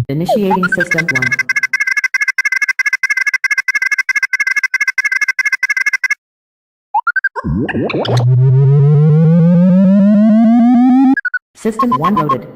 Initiating System 1. System 1 loaded.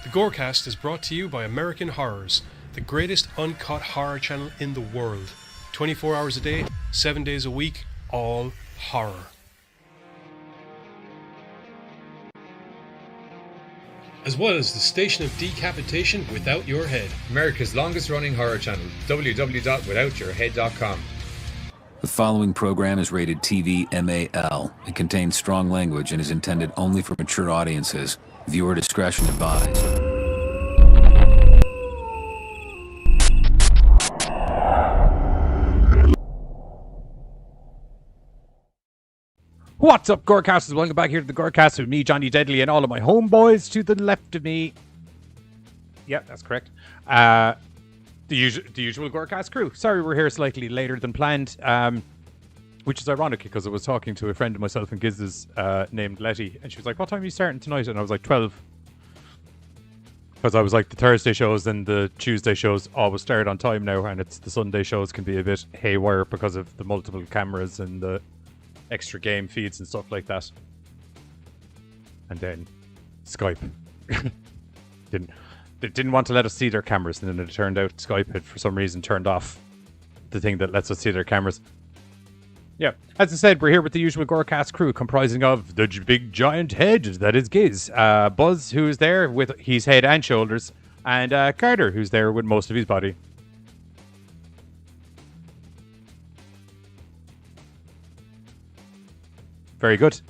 The GoreCast is brought to you by American Horrors, the greatest uncut horror channel in the world. 24 hours a day, 7 days a week, all horror. As well as the station of decapitation without your head. America's longest running horror channel, www.withoutyourhead.com. The following program is rated TV MAL. It contains strong language and is intended only for mature audiences. Viewer discretion advised. What's up, GoreCasters? Welcome back here to the GoreCast with me, Johnny Deadly, and all of my homeboys to the left of me. Yep, that's correct. The usual GoreCast crew. Sorry we're here slightly later than planned, which is ironic because I was talking to a friend of myself and Giz's named Letty, and she was like, what time are you starting tonight? And I was like, 12. Because I was like, the Thursday shows and the Tuesday shows always start on time now, and it's the Sunday shows can be a bit haywire because of the multiple cameras and the extra game feeds and stuff like that. And then Skype didn't want to let us see their cameras, and then it turned out Skype had for some reason turned off the thing that lets us see their cameras. Yeah, as I said, we're here with the usual GoreCast crew comprising of the big giant head that is Giz, Buzz, who's there with his head and shoulders, and Carter, who's there with most of his body. Very good.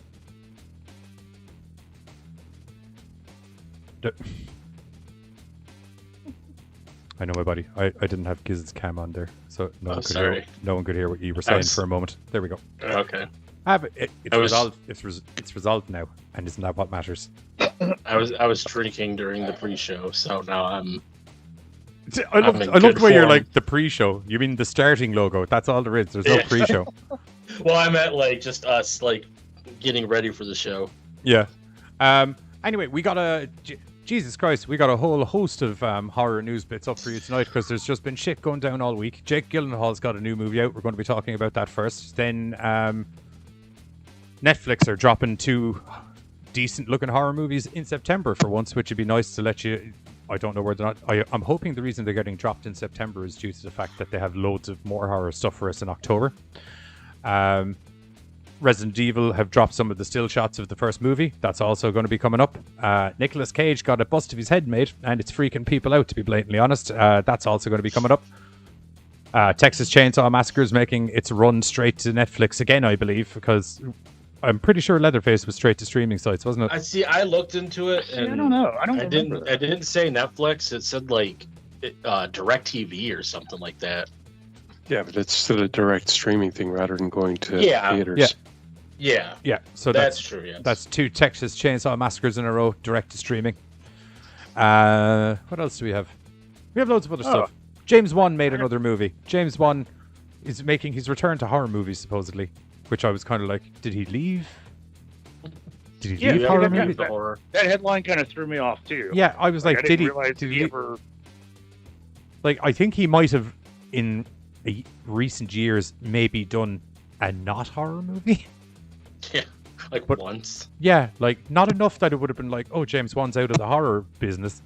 I know my buddy. I didn't have Giz's cam on there, so no one could hear what you were saying for a moment. There we go. Okay. It's resolved now, and isn't that what matters? I was drinking during the pre-show, so now I'm. I love the way you're like the pre-show. You mean the starting logo? That's all there is. There's no pre-show. Well, I meant like just us like getting ready for the show. Yeah. Anyway, we got Jesus Christ, we got a whole host of horror news bits up for you tonight because there's just been shit going down all week. Jake Gyllenhaal's got a new movie out. We're going to be talking about that first. Then Netflix are dropping 2 decent-looking horror movies in September for once, which would be nice to let you... I don't know where they're not... I'm hoping the reason they're getting dropped in September is due to the fact that they have loads of more horror stuff for us in October. Resident Evil have dropped some of the still shots of the first movie. That's also going to be coming up. Nicolas Cage got a bust of his head made, and it's freaking people out, to be blatantly honest. That's also going to be coming up. Texas Chainsaw Massacre is making its run straight to Netflix again, I believe, because I'm pretty sure Leatherface was straight to streaming sites, wasn't it? I looked into it, and I don't know. I didn't say Netflix. It said like DirecTV or something like that. Yeah, but it's still a direct streaming thing rather than going to theaters. Yeah. So that's true. Yes. That's 2 Texas Chainsaw Massacres in a row, direct to streaming. What else do we have? We have loads of other stuff. James Wan made another movie. James Wan is making his return to horror movies, supposedly, which I was kind of like, did he leave? Did he leave horror movies? That headline kind of threw me off too. Yeah, I was like, did he ever? Like, I think he might have in recent years maybe done a not horror movie. Yeah, but once. Yeah, like not enough that it would have been like, oh, James Wan's out of the horror business.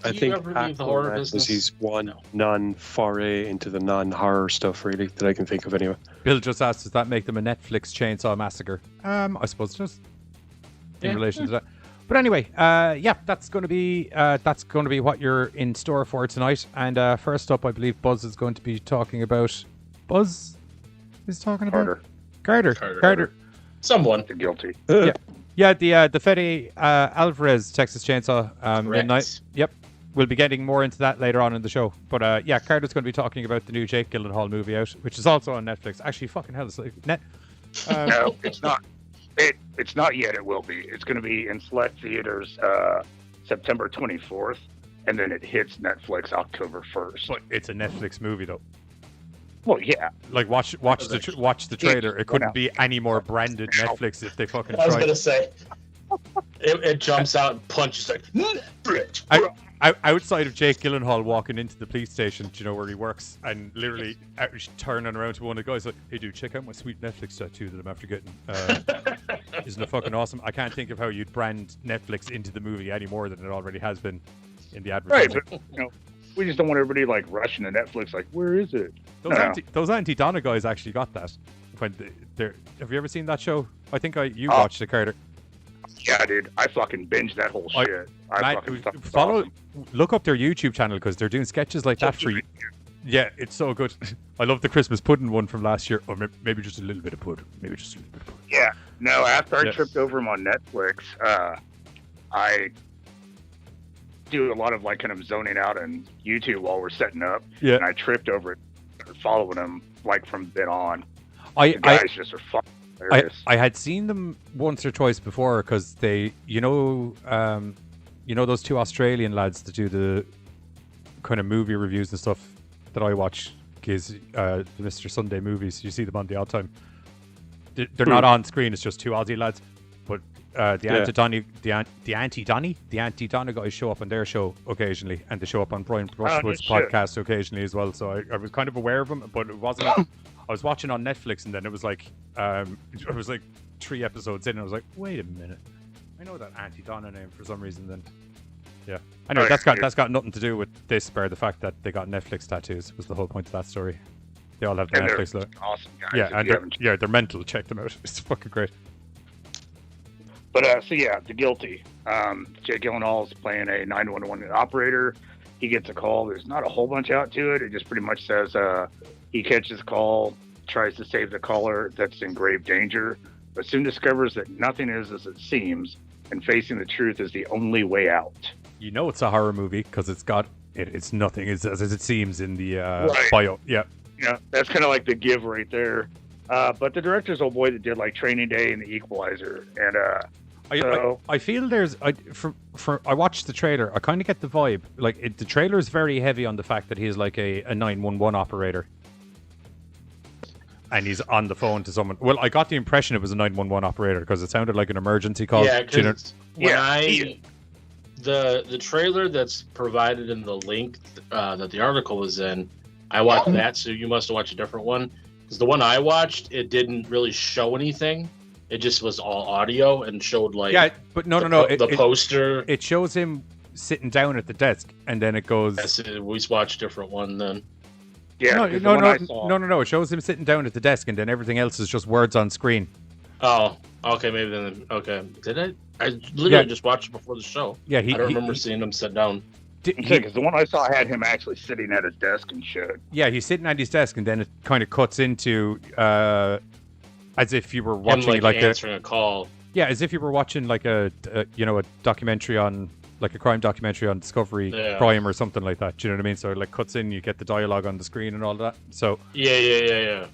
I think the horror business is one non-foray into the non-horror stuff, really, that I can think of anyway. Bill just asked, does that make them a Netflix Chainsaw Massacre? I suppose it does. In relation to that. But anyway, that's going to be what you're in store for tonight. And first up, I believe Buzz is going to be talking about. Buzz is talking about Carter. Someone guilty. Yeah, the Fede Alvarez Texas Chainsaw Midnight. Yep. We'll be getting more into that later on in the show. But Carter's going to be talking about the new Jake Gyllenhaal movie out, which is also on Netflix. Actually, fucking hell, it's like no, it's not. It's not yet. It will be. It's going to be in select theaters September 24th, and then it hits Netflix October 1st. But it's a Netflix movie, though. Well, yeah. Like watch the trailer. It couldn't be any more branded Netflix if they fucking tried. I was gonna say. It jumps out and punches like. Outside of Jake Gyllenhaal walking into the police station, do you know where he works, and literally turning around to one of the guys like, "Hey, dude, check out my sweet Netflix tattoo that I'm after getting. Isn't it fucking awesome?" I can't think of how you'd brand Netflix into the movie any more than it already has been in the advertising. Right, but we just don't want everybody like rushing to Netflix. Like, where is it? Those Anti-Donna guys actually got that. When have you ever seen that show? I think you watched it, Carter. Yeah, dude, I fucking binged that whole shit. Look up their YouTube channel because they're doing sketches like that for you. Yeah, it's so good. I love the Christmas pudding one from last year, or maybe just a little bit of pudding. Yeah, no. After I tripped over him on Netflix, I do a lot of like kind of zoning out on YouTube while we're setting up. Yeah, and I tripped over it, following him like from then on. The guys just are fucking. I had seen them once or twice before because they, those two Australian lads that do the kind of movie reviews and stuff that I watch, is the Mr. Sunday movies. You see them on the odd time. They're not on screen. It's just two Aussie lads. But the Anti-Donna guys show up on their show occasionally, and they show up on Brian Brushwood's podcast occasionally as well. So I was kind of aware of them, but it wasn't. I was watching on Netflix, and then it was like 3 episodes in, and I was like, wait a minute, I know that Anti-Donna name for some reason. Then, yeah, anyway, that's got nothing to do with this, bar the fact that they got Netflix tattoos was the whole point of that story. They all have the Netflix look. Awesome guys. Yeah, and they're mental. Check them out. It's fucking great. But the guilty. Jake Gyllenhaal is playing a 911 operator. He gets a call. There's not a whole bunch out to it. It just pretty much says he catches a call, tries to save the caller that's in grave danger, but soon discovers that nothing is as it seems, and facing the truth is the only way out. You know it's a horror movie because it's nothing as it seems in the bio. Yeah. Yeah, that's kind of like the give right there. But the director's old boy that did like Training Day and The Equalizer, and I feel I watched the trailer. I kind of get the vibe. Like the trailer is very heavy on the fact that he's like a 911 operator, and he's on the phone to someone. Well, I got the impression it was a 911 operator because it sounded like an emergency call. Yeah, the trailer that's provided in the link that the article is in, I watched that. So you must have watched a different one, because the one I watched, it didn't really show anything. It just was all audio and showed like the poster. It shows him sitting down at the desk, and then it goes. Yes, we watched a different one then. Yeah, no. It shows him sitting down at the desk, and then everything else is just words on screen. Oh, okay, maybe then. Okay, did I? I literally just watched it before the show. Yeah, I don't remember seeing him sit down. Because the one I saw had him actually sitting at his desk and shit. Yeah, he's sitting at his desk, and then it kind of cuts into as if you were watching him, like answering a call. Yeah, as if you were watching like a documentary on, like a crime documentary on Discovery Prime or something like that. Do you know what I mean? So it like cuts in, you get the dialogue on the screen and all that. So yeah.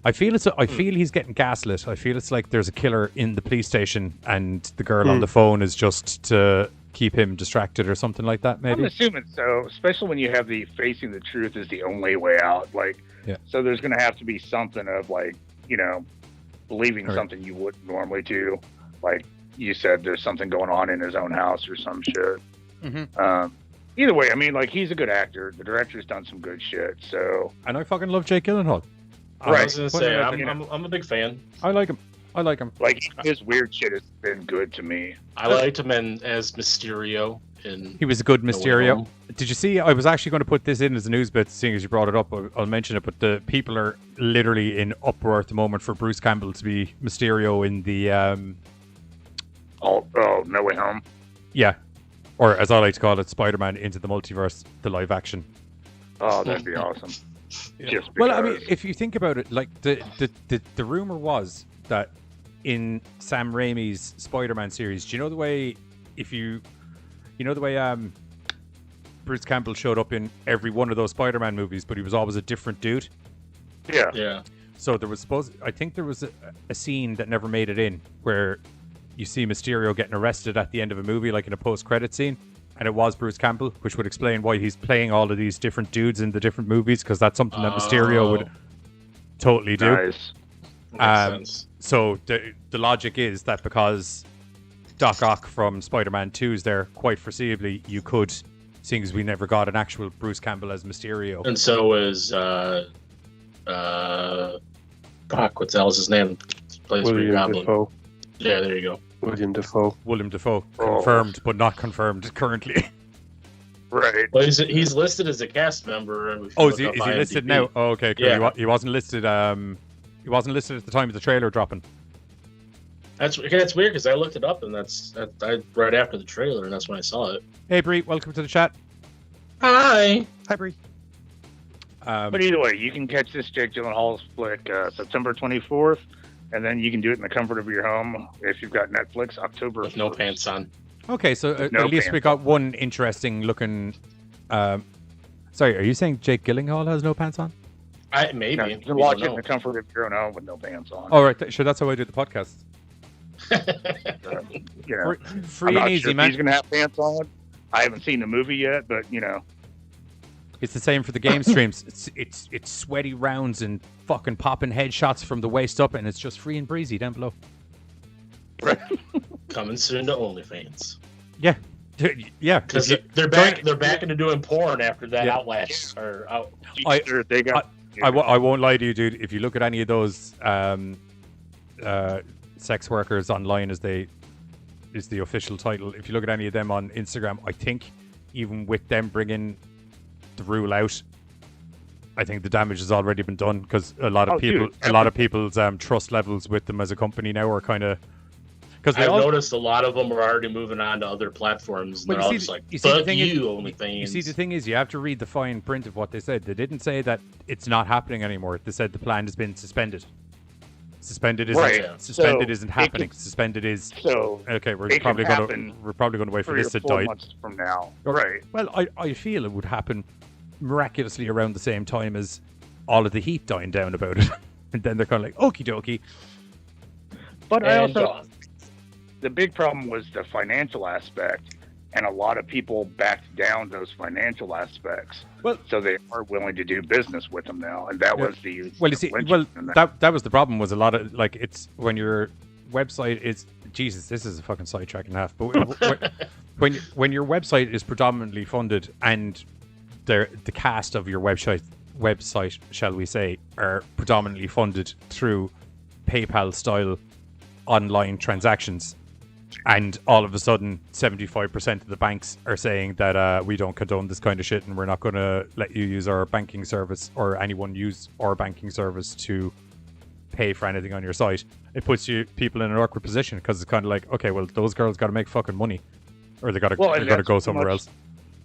I feel he's getting gaslit. I feel it's like there's a killer in the police station, and the girl on the phone is just to keep him distracted or something like that. Maybe. I'm assuming so, especially when you have the facing the truth is the only way out. So there's going to have to be something of like, believing something you wouldn't normally do. Like you said, there's something going on in his own house or some shit. Mm-hmm. Either way, I mean, like, he's a good actor. The director's done some good shit. So, and I fucking love Jake Gyllenhaal. I was gonna say, I'm a big fan. I like him. Like, his weird shit has been good to me. I liked him as Mysterio. in. He was a good No Way Mysterio. Home. Did you see? I was actually going to put this in as a news bit, seeing as you brought it up. I'll mention it, but the people are literally in uproar at the moment for Bruce Campbell to be Mysterio in the No Way Home. Yeah, or as I like to call it, Spider-Man Into the Multiverse, the live action. Oh, that'd be awesome. Just Well, I mean, because. if you think about it, like the rumor was that in Sam Raimi's Spider-Man series, do you know the way Bruce Campbell showed up in every one of those Spider-Man movies, but he was always a different dude. Yeah. Yeah. So I think there was a scene that never made it in where you see Mysterio getting arrested at the end of a movie, like in a post-credit scene, and it was Bruce Campbell, which would explain why he's playing all of these different dudes in the different movies, because that's something that Mysterio would totally do. Nice. Makes sense. So the logic is that because Doc Ock from Spider-Man 2 is there, quite foreseeably, you could, seeing as we never got an actual Bruce Campbell as Mysterio. And so is fuck, what's his name? Plays Green William Goblin. Dafoe. Yeah, there you go. William Dafoe. William Dafoe, Oh. confirmed, but not confirmed currently. Right. Well, he's listed as a cast member. And Oh, is he listed now? Oh, okay, cool. Yeah. He wasn't listed. He wasn't listed at the time of the trailer dropping. That's weird because I looked it up and that's right after the trailer, and that's when I saw it. Hey, Bree, welcome to the chat. Hi. Hi, Bree. But either way, you can catch this Jake Gyllenhaal's flick September 24th, and then you can do it in the comfort of your home if you've got Netflix, October With no 1st. pants on. Okay, so at No least we pants. got one interesting looking. Sorry, are you saying Jake Gyllenhaal has no pants on? Maybe. No, you can watch it in the comfort of your own home with no pants on. Oh, right. Sure, that's how I do the podcast. You know, Free I'm and not easy, sure if man. he's gonna have pants on. I haven't seen the movie yet, but you know, It's the same for the game streams. It's sweaty rounds and fucking popping headshots from the waist up, and it's just free and breezy down below. Coming soon to OnlyFans. Yeah, yeah. Because they're back into doing porn after that Outlast or out. Easter, they got. I won't lie to you, dude. If you look at any of those sex workers online, is the official title. If you look at any of them on Instagram, I think even with them bringing the rule out, I think the damage has already been done because a lot of people's trust levels with them as a company now are kind of. Because I've noticed a lot of them are already moving on to other platforms. And they're all just like, fuck you, OnlyFans. You see, the thing is, you have to read the fine print of what they said. They didn't say that it's not happening anymore. They said the plan has been suspended. Suspended isn't happening. Suspended is okay. We're probably going to wait for this to 3 or 4 die. months from now, right? Well, I feel it would happen miraculously around the same time as all of the heat dying down about it, and then they're kind of like, okie dokie. But I also, the big problem was the financial aspect, and a lot of people backed down those financial aspects. Well, so they are willing to do business with them now, and that was the well. You see, that was the problem. Was a lot of like it's when your website is Jesus. This is a fucking sidetrack and a half. But when your website is predominantly funded and the cast of your website, shall we say, are predominantly funded through PayPal style online transactions, and all of a sudden 75% of the banks are saying that we don't condone this kind of shit and we're not going to let you use our banking service or anyone use our banking service to pay for anything on your site, it puts people in an awkward position because it's kind of like, okay, well, those girls got to make fucking money or they got to go somewhere else.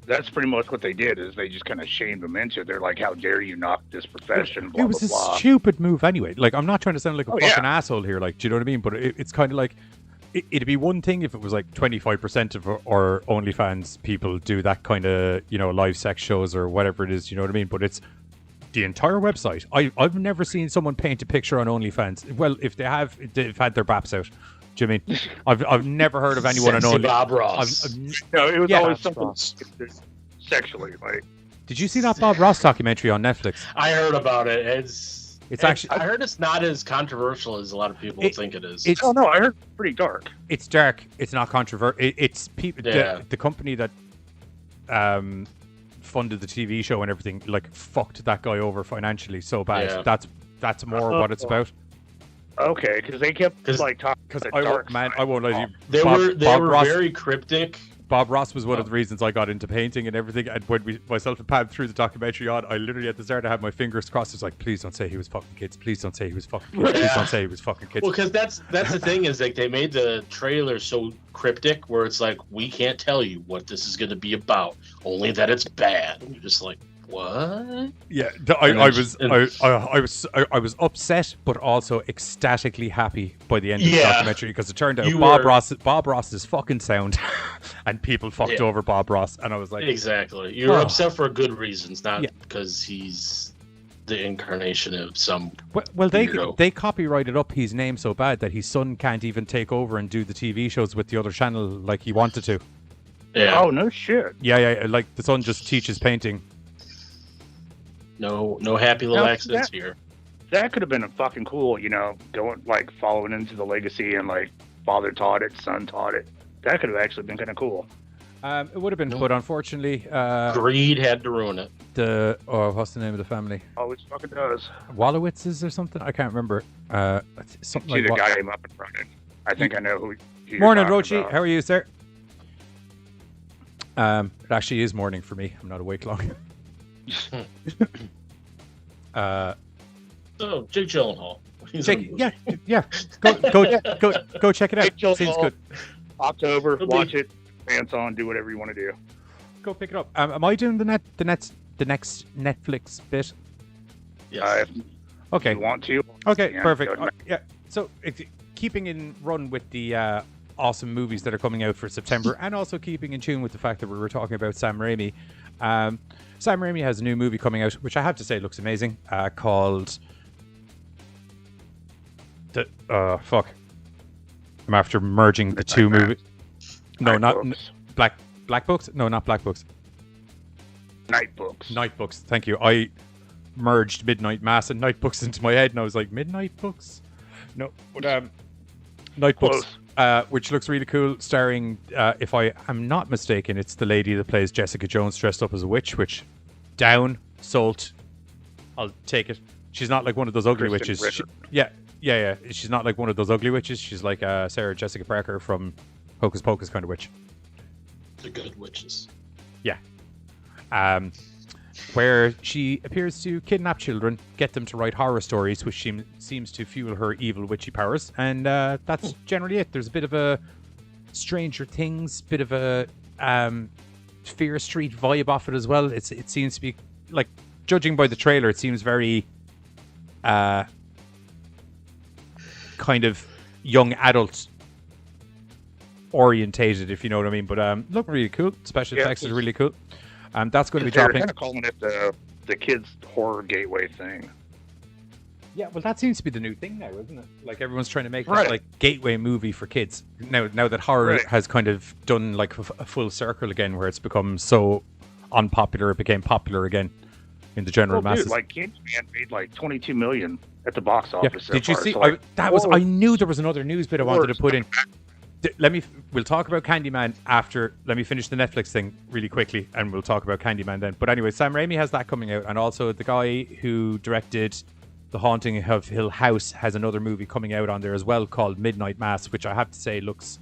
That's pretty much what they did, is they just kind of shamed them into it. They're like, how dare you knock this profession, blah, it was blah, a blah. stupid move anyway. Like, I'm not trying to sound like a fucking asshole here, like, do you know what I mean? But it's kind of like, it'd be one thing if it was like 25% of our OnlyFans people do that kind of, live sex shows or whatever it is, you know what I mean? But it's the entire website. I've never seen someone paint a picture on OnlyFans. Well, if they have, they've had their baps out. Do you mean? I've never heard of anyone on OnlyFans. Bob Ross. No, it was always something sexually. Like, did you see that Bob Ross documentary on Netflix? I heard about it. I heard it's not as controversial as a lot of people think it is. I heard it's pretty dark. It's dark. It's not controversial. It's people. The company that funded the TV show and everything, like, fucked that guy over financially so bad. Yeah. That's more what it's about. Okay, because they kept like talking. I won't lie to you. They were very cryptic. Bob Ross was one of the reasons I got into painting and everything. And when myself and Pam threw the documentary on, I literally at the start I had my fingers crossed. It's like, please don't say he was fucking kids. Please don't say he was fucking kids. Please don't say he was fucking kids. Well, because that's the thing is like they made the trailer so cryptic where it's like we can't tell you what this is going to be about, only that it's bad. And you're just like, what? Yeah, I was upset, but also ecstatically happy by the end of the documentary because it turned out Bob Ross is fucking sound, and people fucked over Bob Ross, and I was like, exactly. You're upset for good reasons, not because he's the incarnation of some. Well, they copyrighted up his name so bad that his son can't even take over and do the TV shows with the other channel like he wanted to. Yeah. Oh no shit. Yeah. Like the son just teaches painting. No happy little accidents here. That could have been a fucking cool, going like following into the legacy and like father taught it, son taught it. That could have actually been kind of cool. It would have been, but unfortunately, greed had to ruin it. What's the name of the family? Always fucking does. Wallowitzes or something? I can't remember. Something like the guy came up in front of. I think I know who. Morning, Rochi. How are you, sir? It actually is morning for me. I'm not awake long. So Jake Gyllenhaal. Go check it out. Seems good. October, watch it. Pants on, do whatever you want to do. Go pick it up. Am I doing the next Netflix bit? Yes. Okay. If you want to? Okay, perfect. Yeah. So keeping in run with the awesome movies that are coming out for September, and also keeping in tune with the fact that we were talking about Sam Raimi. Sam Raimi has a new movie coming out, which I have to say looks amazing, called... fuck. I'm after merging the two movies. No, not... Black Books? No, not Black Books. Nightbooks. Nightbooks, thank you. I merged Midnight Mass and Nightbooks into my head, and I was like, Midnight Books? No, but Nightbooks. Which looks really cool, starring, if I am not mistaken, it's the lady that plays Jessica Jones dressed up as a witch, which, down, salt, I'll take it. She's not like one of those ugly witches. Yeah. She's not like one of those ugly witches. She's like Sarah Jessica Parker from Hocus Pocus kind of witch. The good witches. Yeah. Where she appears to kidnap children, get them to write horror stories, which seems to fuel her evil witchy powers, and that's generally it. There's a bit of a Stranger Things, bit of a Fear Street vibe off it as well. It seems to be, like, judging by the trailer, it seems very kind of young adult orientated, if you know what I mean. But look really cool. Special effects is really cool. That's going to be dropping. They're kind of calling it the kids' horror gateway thing. Yeah, well, that seems to be the new thing now, isn't it? Like everyone's trying to make that like gateway movie for kids. Now that horror has kind of done like a full circle again, where it's become so unpopular, it became popular again in the general masses. Dude, like Candyman made like $22 million at the box office. Did you see? I knew there was another news bit I wanted to put in. We'll talk about Candyman after. Let me finish the Netflix thing really quickly, and we'll talk about Candyman then. But anyway, Sam Raimi has that coming out, and also the guy who directed The Haunting of Hill House has another movie coming out on there as well called Midnight Mass, which I have to say looks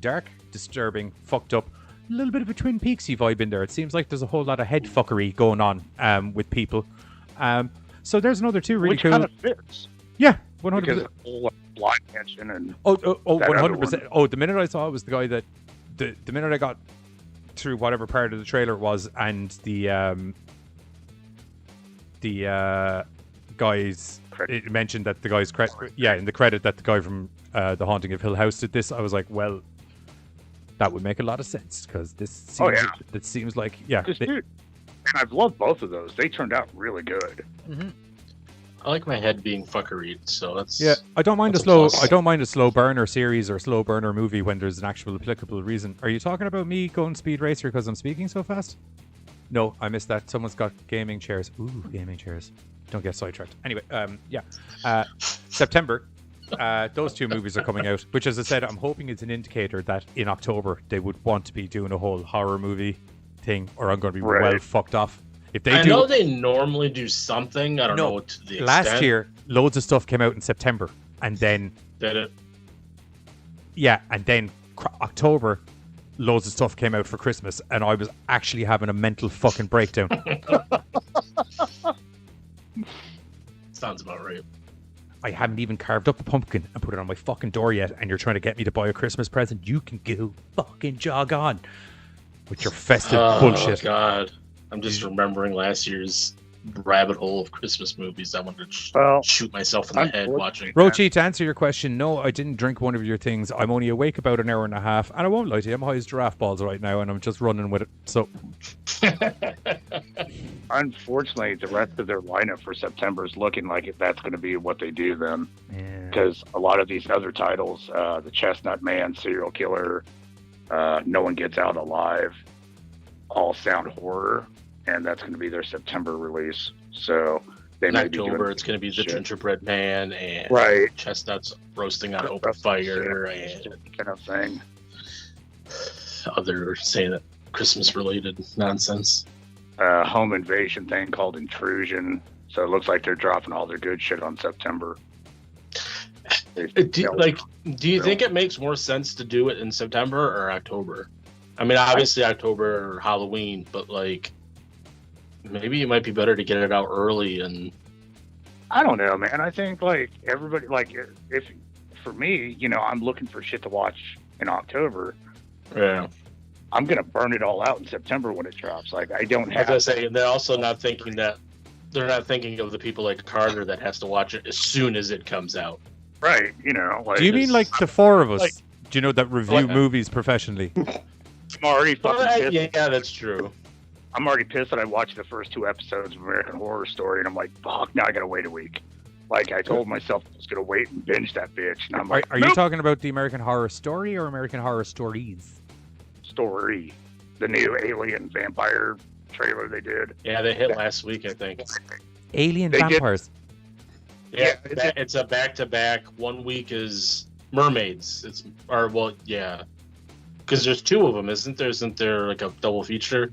dark, disturbing, fucked up. A little bit of a Twin Peaksy vibe in there. It seems like there's a whole lot of head fuckery going on with people. So there's another two really cool. Which kind of fits. Yeah, 100%. Blind Mansion and 100%. Oh, the minute I saw it was the guy that the minute I got through whatever part of the trailer it was, and the guys it mentioned that the guy's in the credit that the guy from The Haunting of Hill House did this. I was like, well, that would make a lot of sense because this seems like dude, and I've loved both of those. They turned out really good. Mm-hmm. I like my head being fuckeried, so that's I don't mind a slow burner series or slow burner movie when there's an actual applicable reason. Are you talking about me going Speed Racer because I'm speaking so fast? No, I missed that. Someone's got gaming chairs. Ooh, gaming chairs. Don't get sidetracked. Anyway, September. Those two movies are coming out, which, as I said, I'm hoping is an indicator that in October they would want to be doing a whole horror movie thing, or I'm going to be well fucked off. If they know they normally do something. I don't know to the extent. Last year, loads of stuff came out in September, and then did it? Yeah, and then October, loads of stuff came out for Christmas, and I was actually having a mental fucking breakdown. Sounds about right. I haven't even carved up a pumpkin and put it on my fucking door yet, and you're trying to get me to buy a Christmas present? You can go fucking jog on with your festive bullshit. Oh, God. I'm just remembering last year's rabbit hole of Christmas movies. I wanted to shoot myself in the head watching. Rochi, to answer your question, no, I didn't drink one of your things. I'm only awake about an hour and a half, and I won't lie to you, I'm high as giraffe balls right now, and I'm just running with it. So, unfortunately, the rest of their lineup for September is looking like that's going to be what they do then, because a lot of these other titles, the Chestnut Man, Serial Killer, No One Gets Out Alive, all sound horror. And that's going to be their September release. So in October, it's going to be the Gingerbread Man and Chestnuts Roasting on Open Fire and kind of thing. Other saying that Christmas-related nonsense. Home invasion thing called Intrusion. So it looks like they're dropping all their good shit on September. Do you think it makes more sense to do it in September or October? I mean, obviously October or Halloween, but like, maybe it might be better to get it out early. And I don't know, man. I think like everybody, like if for me, you know, I'm looking for shit to watch in October. Yeah, I'm gonna burn it all out in September when it drops. Like I don't have. As I say, they're also not thinking that they're not thinking of the people like Carter that has to watch it as soon as it comes out. Right. You know. Like, do you mean like the four of us? Like, do you know that review movies professionally? I'm already fucking pissed. Yeah, that's true. I'm already pissed that I watched the first 2 episodes of American Horror Story, and I'm like, fuck, now I gotta wait a week. Like, I told myself I was gonna wait and binge that bitch, and I'm like, are you talking about the American Horror Story or American Horror Stories? Story. The new Alien Vampire trailer they did. Yeah, they hit last week, I think. Alien Vampires? Yeah, it's a back-to-back. 1 week is mermaids. Because there's 2 of them, isn't there? Isn't there like a double feature?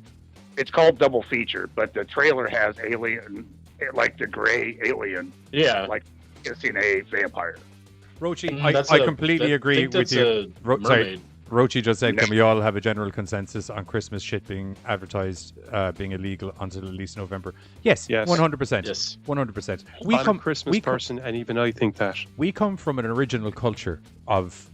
It's called double feature, but the trailer has alien, like the gray alien. Yeah. Like kissing a vampire. Rochi, I completely agree with you. Sorry, Rochi just said, can we all have a general consensus on Christmas shit being advertised, being illegal until at least November? Yes. 100%. Yes. 100%. I'm a Christmas person, and even I think that. We come from an original culture of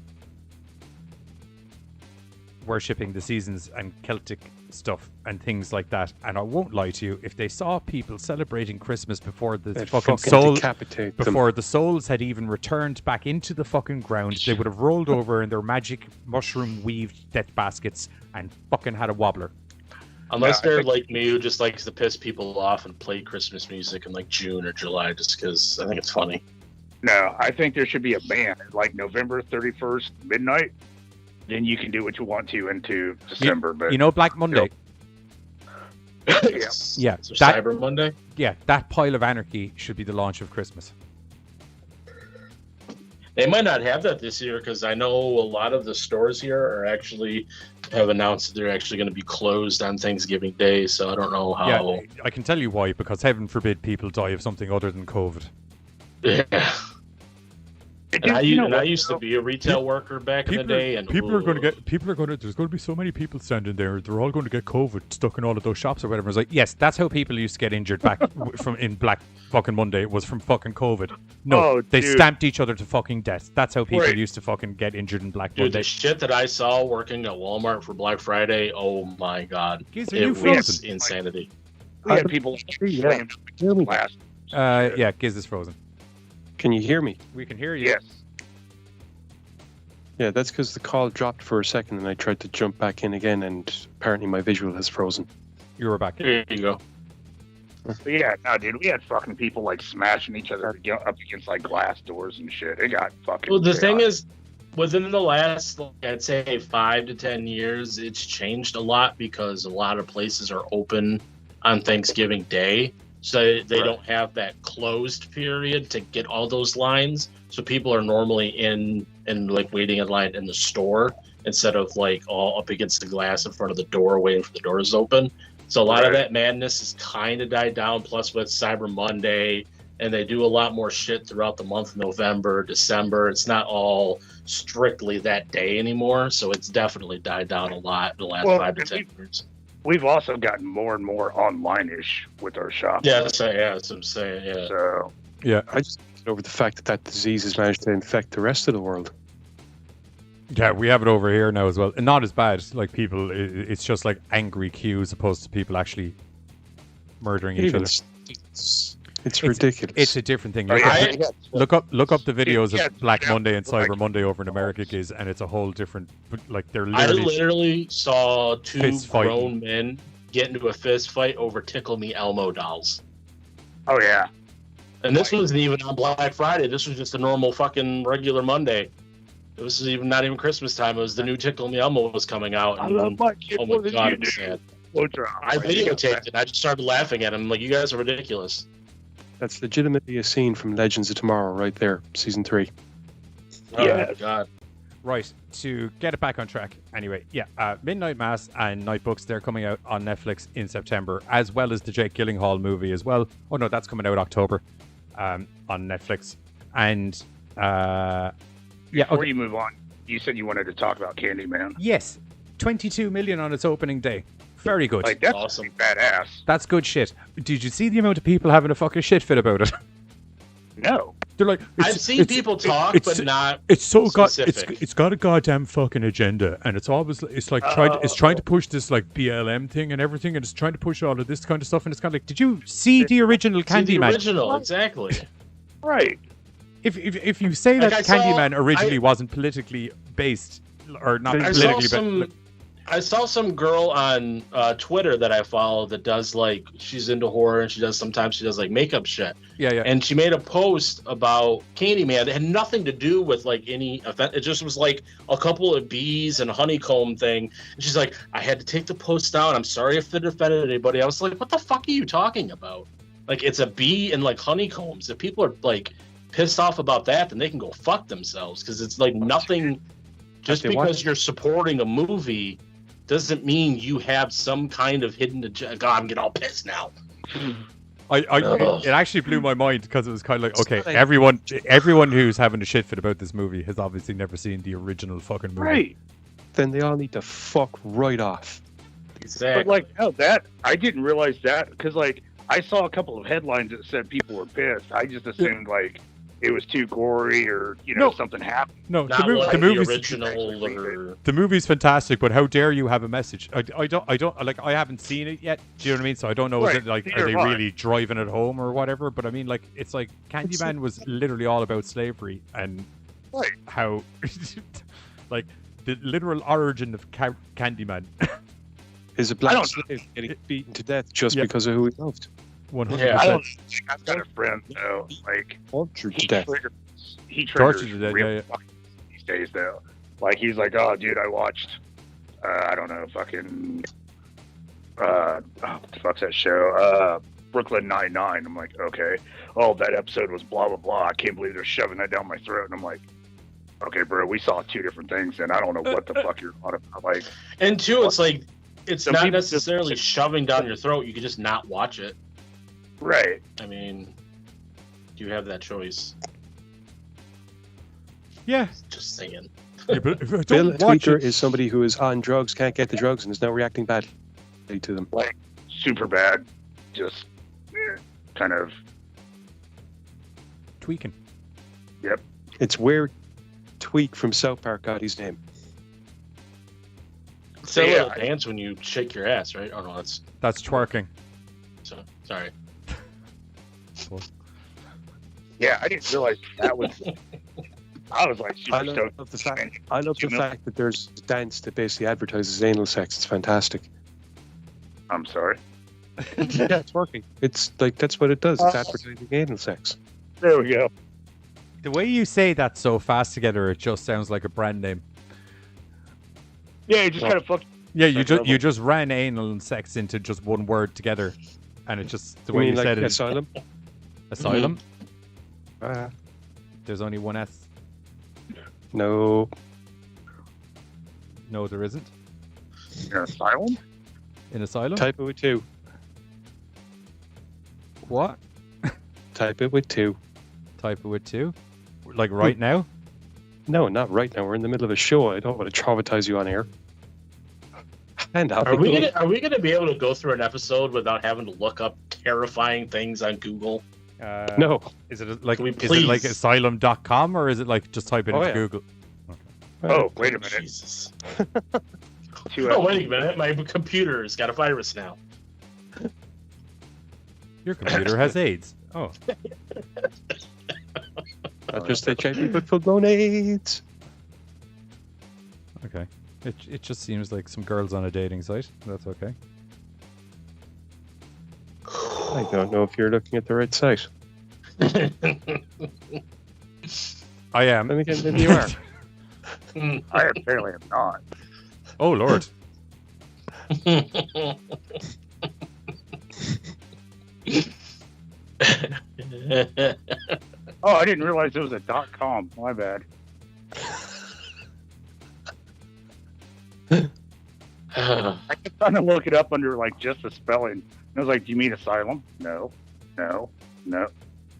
worshipping the seasons and Celtic stuff and things like that, and I won't lie to you, if they saw people celebrating Christmas before the fucking souls had even returned back into the fucking ground, they would have rolled over in their magic mushroom weaved death baskets and fucking had a wobbler. Unless they're like me, who just likes to piss people off and play Christmas music in like June or July just because I think it's funny. No, I think there should be a ban like November 31st midnight. Then you can do what you want to into December. But you know Black Monday? Yeah. So Cyber Monday? Yeah, that pile of anarchy should be the launch of Christmas. They might not have that this year because I know a lot of the stores here are actually have announced that they're actually going to be closed on Thanksgiving Day. So I don't know how. Yeah, I can tell you why, because heaven forbid people die of something other than COVID. Yeah. And I used to be a retail worker back in the day, and there's going to be so many people standing there. They're all going to get COVID stuck in all of those shops or whatever. It's like, yes, that's how people used to get injured back from in Black fucking Monday. It was from fucking COVID. No, they stamped each other to fucking death. That's how people used to fucking get injured in Black Monday. The shit that I saw working at Walmart for Black Friday, oh my god, it was insanity. We had people yeah, Giz is frozen. Can you hear me? We can hear you. Yes. Yeah, that's because the call dropped for a second and I tried to jump back in again and apparently my visual has frozen. You were back. There you go. But yeah, no, dude, we had fucking people like smashing each other up against like glass doors and shit. It got fucking. Well, the thing is, within the last, I'd say 5 to 10 years, it's changed a lot because a lot of places are open on Thanksgiving Day. So they don't have that closed period to get all those lines. So people are normally in like waiting in line in the store instead of like all up against the glass in front of the door waiting for the doors to open. So a lot of that madness has kind of died down. Plus with Cyber Monday, and they do a lot more shit throughout the month of November, December. It's not all strictly that day anymore. So it's definitely died down a lot in the last 5 to 10 years. We've also gotten more and more online-ish with our shops. Yeah, that's what I'm saying. Yeah. So Yeah. I just get over the fact that disease has managed to infect the rest of the world. Yeah, we have it over here now as well. And not as bad. Like people, it's just like angry queues opposed to people actually murdering each other. It's ridiculous. It's a different thing. yeah. Look up the videos Yeah, of Black Monday and like- Cyber Monday over in America, guys, and it's a whole different. Like they're I literally. literally saw 2 Fist fighting. grown men get into a fist fight over Tickle Me Elmo dolls. Oh yeah. And this wasn't even on Black Friday. This was just a normal fucking regular Monday. It was even not even Christmas time. It was the new Tickle Me Elmo was coming out. I And, love my kid oh more my than god, you it was do. sad. I I videotaped it. I just started laughing at him. Like, you guys are ridiculous. That's legitimately a scene from Legends of Tomorrow right there, season 3. Oh Yeah. my god. Right, to get it back on track. Anyway, yeah, Midnight Mass and Nightbooks, they're coming out on Netflix in September, as well as the Jake Gyllenhaal movie as well. Oh no, that's coming out October on Netflix. And yeah, Before okay. you move on, you said you wanted to talk about Candyman. Yes, 22 million on its opening day. Very good. Like that's Awesome. badass. That's good shit. Did you see the amount of people having a fucking shit fit about it? No. They're like, I've seen people talk, but not. It's so specific. it's got a goddamn fucking agenda, and it's always it's like trying to push this like BLM thing and everything, and it's trying to push all of this kind of stuff, and it's kind of like, did you see the original See the Candyman? original, exactly. Right. If you say Like, that I saw- Candyman originally wasn't politically based or not I saw politically some. based, I saw some girl on Twitter that I follow that does like she's into horror and sometimes she does like makeup shit. yeah, And she made a post about Candyman that had nothing to do with like any event. It just was like a couple of bees and a honeycomb thing. And she's like, I had to take the post down. I'm sorry if it offended anybody. I was like, what the fuck are you talking about? Like, it's a bee and like honeycombs. If people are like pissed off about that, then they can go fuck themselves, because it's like nothing. Just They want- because you're supporting a movie doesn't mean you have some kind of hidden agenda. God, I'm getting all pissed now. it actually blew my mind, because it was kind of like, okay, like- everyone who's having a shit fit about this movie has obviously never seen the original fucking movie. Right. Then they all need to fuck right off. Exactly. But like, no, that I didn't realize that, because like I saw a couple of headlines that said people were pissed. I just assumed like it was too gory, or No. something happened. No, Not the like the movie's original or the movie's fantastic, but how dare you have a message? I don't like, I haven't seen it yet. Do you know what I mean? So I don't know. Is Right, it like, neither are they have I. really driving it home or whatever? But I mean, like, it's like Candyman was literally all about slavery and Right. how, like, the literal origin of Candyman. Is a I black don't- slave getting beaten to death just Yeah. because of who he loved? 100%. Yeah, I don't think I've got a friend though. Like Tortured to he death. triggers Tortured to death, real yeah, yeah. fucking these days though. Like he's like, oh dude, I watched I don't know, fucking what the fuck's that show? Brooklyn Nine-Nine. I'm like, okay. Oh, that episode was blah blah blah. I can't believe they're shoving that down my throat. And I'm like, okay, bro, we saw 2 different things, and I don't know what the fuck you're on about. Like, and two, it's like it's Some not people just- necessarily shoving down your throat. You can just not watch it. right. I mean, you have that choice. Yeah. Just saying. Yeah, but if I Bill don't watch Tweaker it, is somebody who is on drugs, can't get the drugs, and is now reacting badly to them. Like super bad. Just kind of tweaking. It's where Tweak from South Park got his name. It's a Yeah. little dance when you shake your ass, right? Oh no, That's twerking. sorry. yeah. I didn't realize that was. I was like super I stoked. love the fact that there's a dance that basically advertises anal sex. It's fantastic. I'm sorry. Yeah, it's working. It's like that's what it does. It's advertising anal sex. There we go. The way you say that so fast together, it just sounds like a brand name. Yeah, it just kind of fucked. Yeah, you Next just level. you just ran anal and sex into just one word together, and it just the You way mean you like said it. asylum? Asylum. Ah, There's only one S. no. No, there isn't. An asylum? In asylum. Type it with 2. What? Type it with 2. Type it with 2. Like right now. No, not right now. We're in the middle of a show. I don't want to traumatize you on air. And Are we gonna be able to go through an episode without having to look up terrifying things on Google? No. Is it like Can we is it like please? asylum.com or is it like just type it Oh, into yeah. Google? Oh, wait a minute. Jesus. Two Oh, wait a minute. My computer's got a virus now. Your computer has AIDS. Oh. Not just HIV, but full-blown AIDS. Okay. It just seems like some girls on a dating site. That's okay. I don't know if you're looking at the right site. I am. Then again, maybe you are. I apparently am not. Oh Lord. Oh, I didn't realize it was a .com. My bad. I kept trying to look it up under like just the spelling. And I was like, "Do you mean asylum?" No, no, no.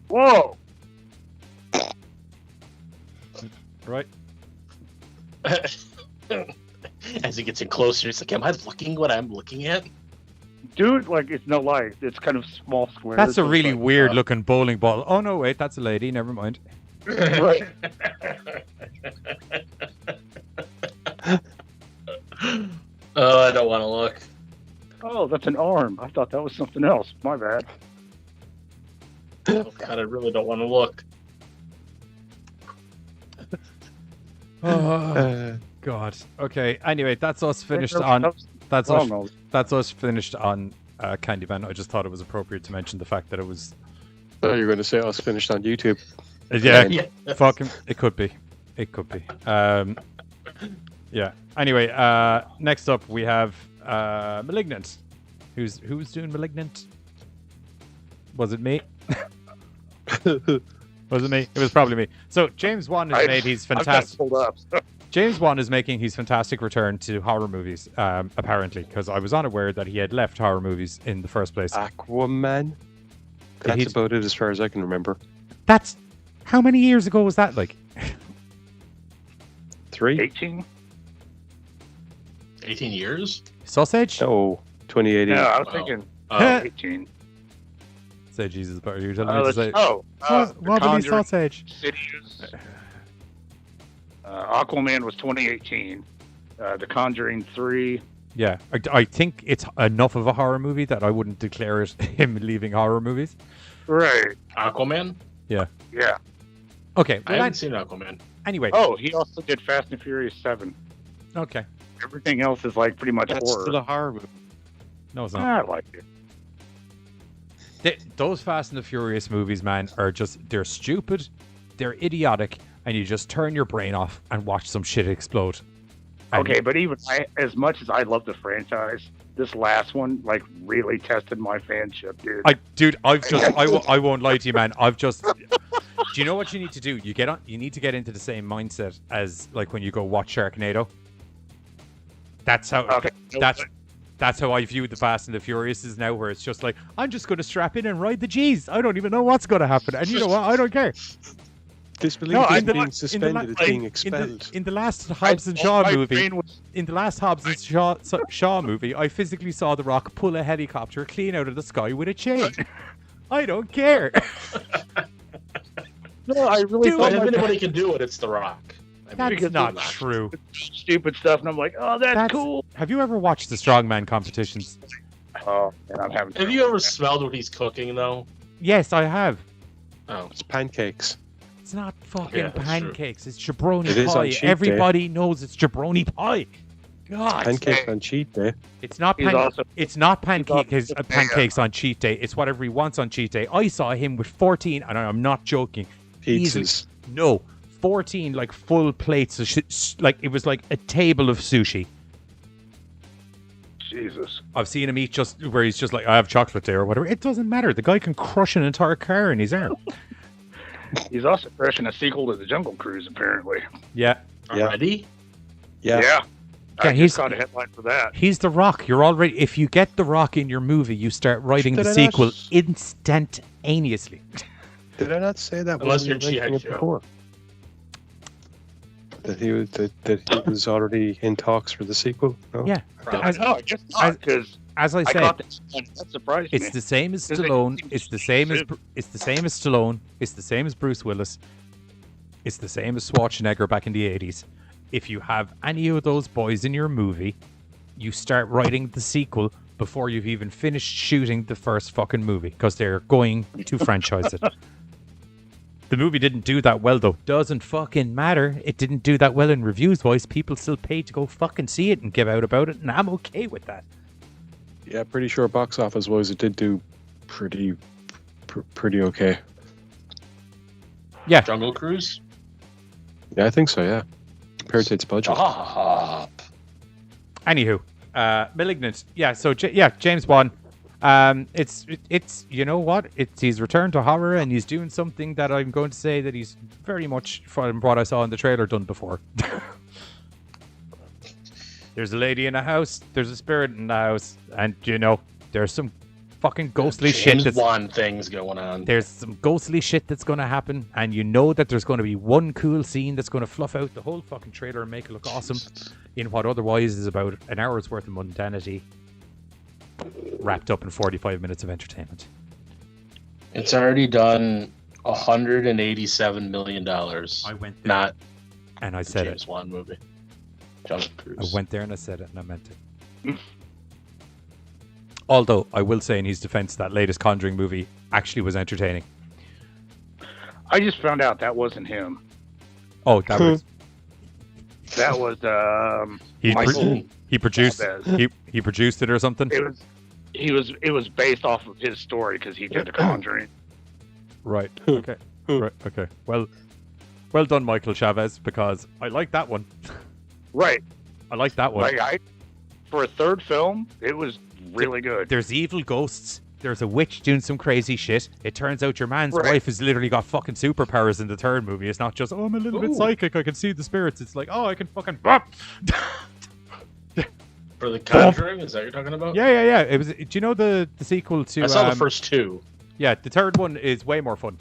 Whoa! Right. As he gets in closer, it's like, am I looking what I'm looking at? Dude, like it's no lie. It's kind of small squares. That's a so it's really like, weird looking bowling ball. Oh no, wait, that's a lady. Never mind. Right. Oh, I don't want to look. Oh, that's an arm. I thought that was something else. My bad. Oh God, I really don't want to look. Oh God. Okay. Anyway, that's us finished on. That's us. That's us finished on Candyman. I just thought it was appropriate to mention the fact that it was. Oh, you're going to say I was finished on YouTube. Yeah. Yeah. Fucking. It could be. It could be. Yeah. Anyway, next up we have Malignant. Who's doing Malignant? Was it me? Was it me? It was probably me. So James Wan has made his fantastic. Pulled up. James Wan is making his fantastic return to horror movies, apparently, because I was unaware that he had left horror movies in the first place. Aquaman? That's about it as far as I can remember. That's how many years ago was that? Like 3? 18. 18 years? Sausage? No, 2018. No, I was Wow. thinking Oh. 18. Say Jesus, but you're telling me to say The wobbly Conjuring, sausage. Insidious. Aquaman was 2018. The Conjuring 3. Yeah, I think it's enough of a horror movie that I wouldn't declare it him leaving horror movies. Right. Aquaman? Yeah. Okay, I well, haven't seen Aquaman. anyway. Oh, he also did Fast and Furious 7. Okay. Everything else is like pretty much That's horror. still a horror movie. No, it's not. I like it. Those Fast and the Furious movies, man, are they're stupid, they're idiotic, and you just turn your brain off and watch some shit explode. And Okay, but even as much as I love the franchise, this last one like really tested my fanship, dude. I won't lie to you, man. Do you know what you need to do? You need to get into the same mindset as like when you go watch Sharknado. That's how. Okay. That's how I view the Fast and the Furious is now, where it's just like, I'm just going to strap in and ride the G's. I don't even know what's going to happen. And you know what? I don't care. Disbelief No, is in the- being suspended, it's being expelled. In the last Hobbs and Shaw my movie, brain was- in the last Hobbs and Shaw movie, I physically saw The Rock pull a helicopter clean out of the sky with a chain. I don't care. No, I really Dude, thought If my anybody can do it, it's The Rock. I mean, That's because not it's- true. stupid stuff, and I'm like, oh, that's cool. Have you ever watched the strongman competitions? Oh, and I'm having. Have you ever smelled what he's cooking, though? Yes, I have. Oh. It's pancakes. It's not fucking Yeah, that's true. pancakes. It's jabroni It is on pie. cheat day. Everybody knows it's jabroni pie. God, Pancakes on cheat day. it's not He's also- it's not pancakes also- pancakes on cheat day. It's whatever he wants on cheat day. I saw him with 14, and I'm not joking. Easily- Pizzas. No, 14 like full plates of like it was like a table of sushi. Jesus. I've seen him eat just where he's just like, I have chocolate there or whatever. It doesn't matter. The guy can crush an entire car in his arm. He's also fresh in a sequel to the Jungle Cruise, apparently. Yeah. Yeah. Already? Yeah. Yeah, I he's- just got a headline for that. He's The Rock. You're already. If you get The Rock in your movie, you start writing Did the I sequel not- instantaneously. Did I not say that? Unless when you're we were making G.I. it Joe. before? that he was already in talks for the sequel? No? Yeah. As, I guess not, because as I I said, caught this one. That surprised me. it's the same as 'Cause they Stallone. seem It's the same as soon. it's the same as Stallone. It's the same as Bruce Willis. It's the same as Schwarzenegger back in the 80s. If you have any of those boys in your movie, you start writing the sequel before you've even finished shooting the first fucking movie, because they're going to franchise it. The movie didn't do that well, though. Doesn't fucking matter. It didn't do that well in reviews wise. People still paid to go fucking see it and give out about it, and I'm okay with that. Yeah, pretty sure box office wise it did do pretty okay. Yeah. Jungle Cruise. Yeah, I think so. Yeah, compared to its budget. Stop. Anywho, Malignant. Yeah. So James Wan. It's you know what? It's he's returned to horror, and he's doing something that I'm going to say that he's very much, from what I saw in the trailer, done before. There's a lady in a house. There's a spirit in the house, and there's some fucking ghostly shit. James That's, Wan things going on. there's some ghostly shit that's going to happen, and you know that there's going to be one cool scene that's going to fluff out the whole fucking trailer and make it look awesome in what otherwise is about an hour's worth of mundanity wrapped up in 45 minutes of entertainment. It's already done $187 million. I went there Not and I the said James it. Wan movie. Jungle I Cruise. went there and I said it, and I meant it. Although I will say in his defense, that latest Conjuring movie actually was entertaining. I just found out that wasn't him. Oh, that was That was he Michael produced Chavez. he produced it or something. It was based off of his story because he did The Conjuring. Right. Okay. Right. Okay. Well done, Michael Chavez, because I like that one. Right. I like that one. Like for a third film, it was really good. There's evil ghosts. There's a witch doing some crazy shit. It turns out your man's Right. wife has literally got fucking superpowers in the third movie. It's not just, oh, I'm a little bit Ooh. psychic, I can see the spirits. It's like, oh, I can fucking bop. For The Conjuring, is that what you're talking about? Yeah. It was. Do you know the sequel to? I saw the first two. Yeah, the third one is way more fun.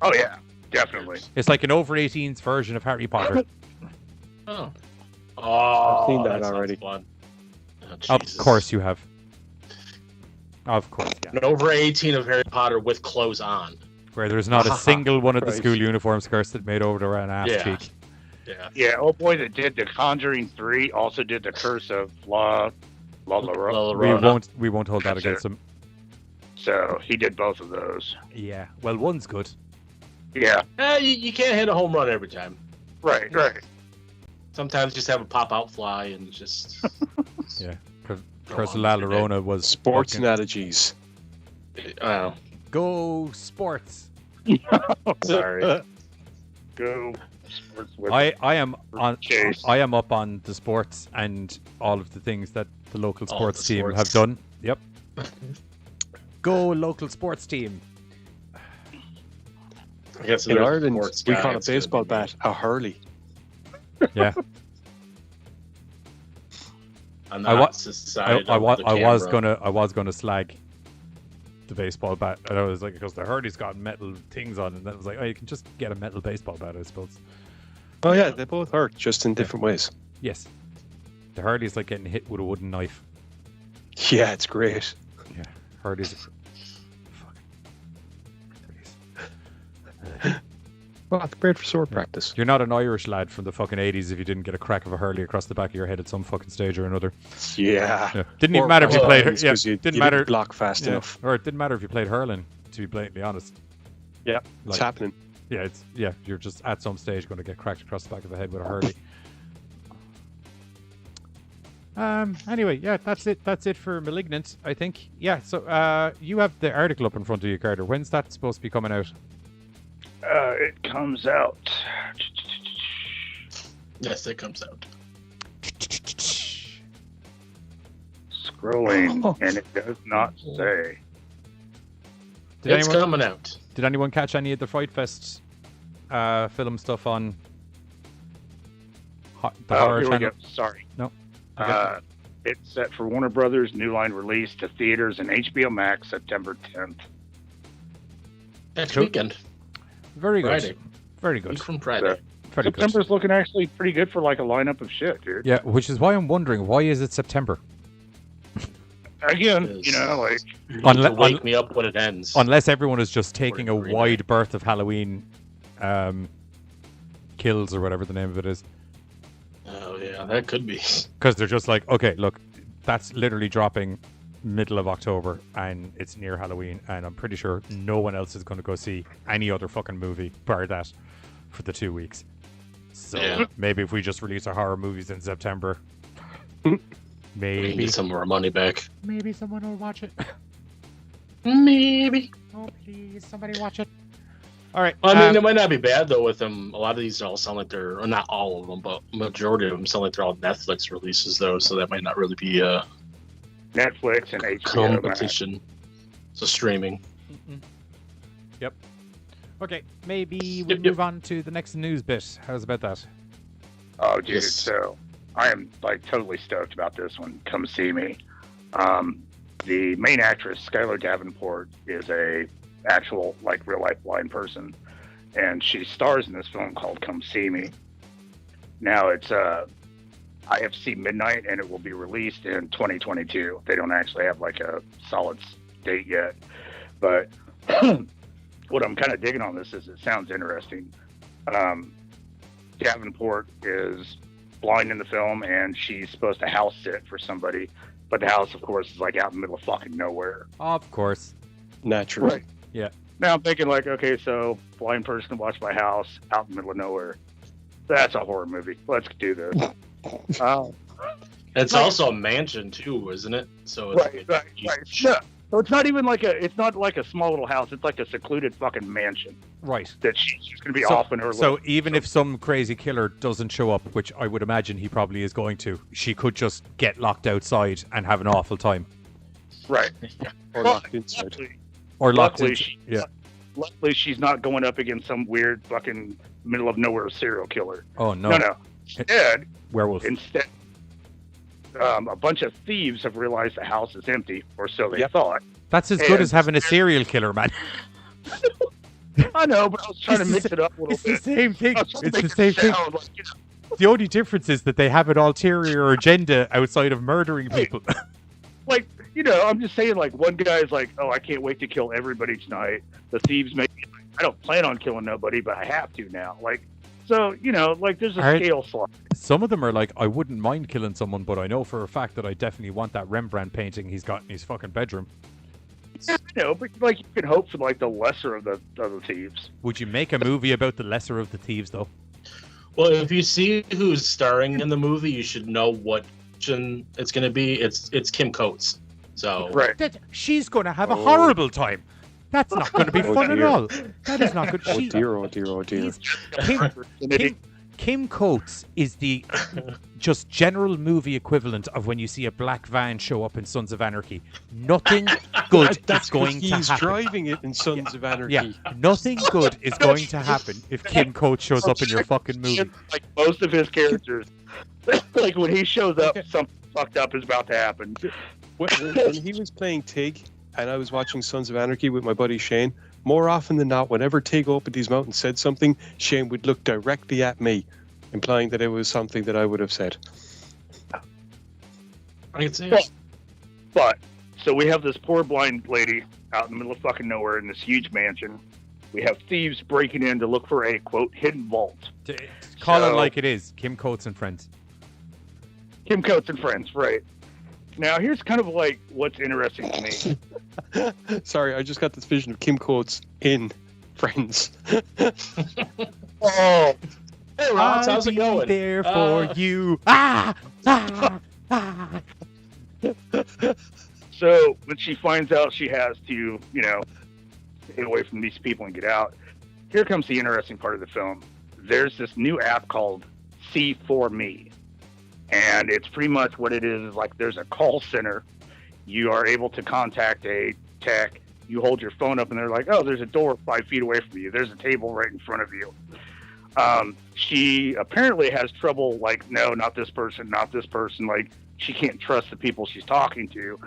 Oh yeah, definitely. It's like an over 18s version of Harry Potter. Oh. I've seen that sounds already. Fun. Oh, Of Jesus. course you have. Of course, yeah. An over 18 of Harry Potter with clothes on. Where there's not a single one of the Christ. school uniform skirts that made over to an ass Yeah. cheek. Yeah. Yeah, old boy that did The Conjuring 3 also did The Curse of La We Llorona. won't hold that That's against it. him. So he did both of those. Yeah. Well, one's good. Yeah, You can't hit a home run every time. right. Sometimes just have a pop out fly and just. Yeah. Go Curse of on La with your day. Llorona was Sports fucking- analogies. Oh, Go sports. sorry. Go sports with I am on. Chase. I am up on the sports and all of the things that the local All sports the team sports. have done. Yep. Go local sports team. I guess In there's Ireland, sports we guy, call a it's gonna baseball be me. bat a hurley. Yeah. On I the wa- opposite side I of the was gonna slag the baseball bat, and I was like, because the Hurley's got metal things on, and then I was like, oh, you can just get a metal baseball bat, I suppose. Oh yeah, they both hurt, just in different ways. Yes, the Hurley's like getting hit with a wooden knife. Yeah, it's great. Yeah, Hurley's. Well, it's great for sword practice. You're not an Irish lad from the fucking 80s if you didn't get a crack of a Hurley across the back of your head at some fucking stage or another. Yeah. Yeah. Didn't even matter if you Or- played. It's Yeah, 'cause you didn't matter. didn't block fast Yeah. enough. Or it didn't matter if you played hurling. To be blatantly honest. Yeah, it's Like, happening. yeah. You're just at some stage going to get cracked across the back of the head with a Hurley. Anyway, yeah, that's it. That's it for Malignant, I think. Yeah. So, you have the article up in front of you, Carter. When's that supposed to be coming out? It comes out. Yes, it comes out. Scrolling, and it does not say. Did It's anyone, coming out. did anyone catch any of the Fright Fest film stuff on the horror Here we channel? go. Sorry. No. Okay. It's set for Warner Brothers' new line release to theaters and HBO Max September 10th. Next Cool. weekend. Very good. Friday. Very Week good. from Friday. Pretty good. September's looking actually pretty good for like a lineup of shit, dude. Yeah, which is why I'm wondering, why is it September? Again, you know, like You need to wake me up when it ends. Unless everyone is just taking a Remake. wide berth of Halloween kills or whatever the name of it is. Oh yeah, that could be. Because they're just like, okay, look, that's literally dropping middle of October and it's near Halloween, and I'm pretty sure no one else is going to go see any other fucking movie bar that for the 2 weeks. So Yeah. maybe if we just release our horror movies in September, We can maybe get some of our money back. maybe someone will watch it. Maybe. Oh please, somebody watch it. All right. I mean, it might not be bad though. With them, a lot of these all sound like they're, or not all of them, but majority of them sound like they're all Netflix releases though. So that might not really be a Netflix and HBO. man. competition. So streaming. Yep. Okay, maybe we Yep, yep. move on to the next news bit. How's about that? Oh, dude. Yes. So I am like totally stoked about this one. Come see me. The main actress, Skylar Davenport, is a actual like real life blind person, and she stars in this film called Come See Me. Now it's IFC Midnight, and it will be released in 2022. They don't actually have like a solid date yet, but what I'm kind of digging on this is it sounds interesting. Davenport is blind in the film, and she's supposed to house sit for somebody, but the house, of course, is like out in the middle of fucking nowhere. Of course. Naturally. Right. Yeah. Now I'm thinking like, okay, so blind person watch my house out in the middle of nowhere. That's a horror movie. Let's do this. It's also a mansion too, isn't it? So it's Right. No, so it's not even like it's not like a small little house. It's like a secluded fucking mansion Right. that she's just going to be off in her. So little, even if some crazy killer doesn't show up, which I would imagine he probably is going to, she could just get locked outside and have an awful time. right. Or Well, locked inside. luckily- Or locked Luckily, in. Yeah. Luckily, she's not going up against some weird fucking middle of nowhere serial killer. Oh no. No. Werewolf. Instead, a bunch of thieves have realized the house is empty, or so they Yep. thought. That's as good as having a serial killer, man. I know, but I was trying to It's mix the- it up a little It's the bit. same thing. I was trying to It's the make same it thing. sound like, you know, The only difference is that they have an ulterior agenda outside of murdering people. like, you know, I'm just saying, like, one guy's like, oh, I can't wait to kill everybody tonight. The thieves make me like, I don't plan on killing nobody, but I have to now. Like, so, you know, like, there's a Alright. scale slide. Some of them are like, I wouldn't mind killing someone, but I know for a fact that I definitely want that Rembrandt painting he's got in his fucking bedroom. You know, but, like, you can hope for, like, the lesser of the thieves. Would you make a movie about the lesser of the thieves, though? Well, if you see who's starring in the movie, you should know what it's going to be. It's Kim Coates. So Right. She's going to have a horrible time. That's not going to be Oh, fun at dear. all. That is not good. Oh dear, oh dear, oh dear. Kim Coates is the just general movie equivalent of when you see a black van show up in Sons of Anarchy. Nothing good is That's going to he's happen. driving it in Sons of Anarchy. Yeah, nothing good is going to happen if Kim Coates shows up in your fucking movie. Like, most of his characters, like, when he shows up, something fucked up is about to happen. When he was playing Tig and I was watching Sons of Anarchy with my buddy Shane, more often than not, whenever Tig opened his mouth and said something, Shane would look directly at me, implying that it was something that I would have said. I can see it. But, so we have this poor blind lady out in the middle of fucking nowhere in this huge mansion. We have thieves breaking in to look for a, quote, hidden vault. Call it So- like it is. Kim Coates and friends. Kim Coates and friends, right. Now, here's kind of like what's interesting to me. Sorry, I just got this vision of Kim Coates in Friends. Oh, Hey, Ross, I'll how's it be going? there for you. Ah! Ah! Ah! so when she finds out she has to, you know, get away from these people and get out, here comes the interesting part of the film. There's this new app called C4Me. And it's pretty much what it is like there's a call center. You are able to contact a tech. You hold your phone up and they're like, oh, there's a door 5 feet away from you. There's a table right in front of you. She apparently has trouble, like, no, not this person, not this person. Like, she can't trust the people she's talking to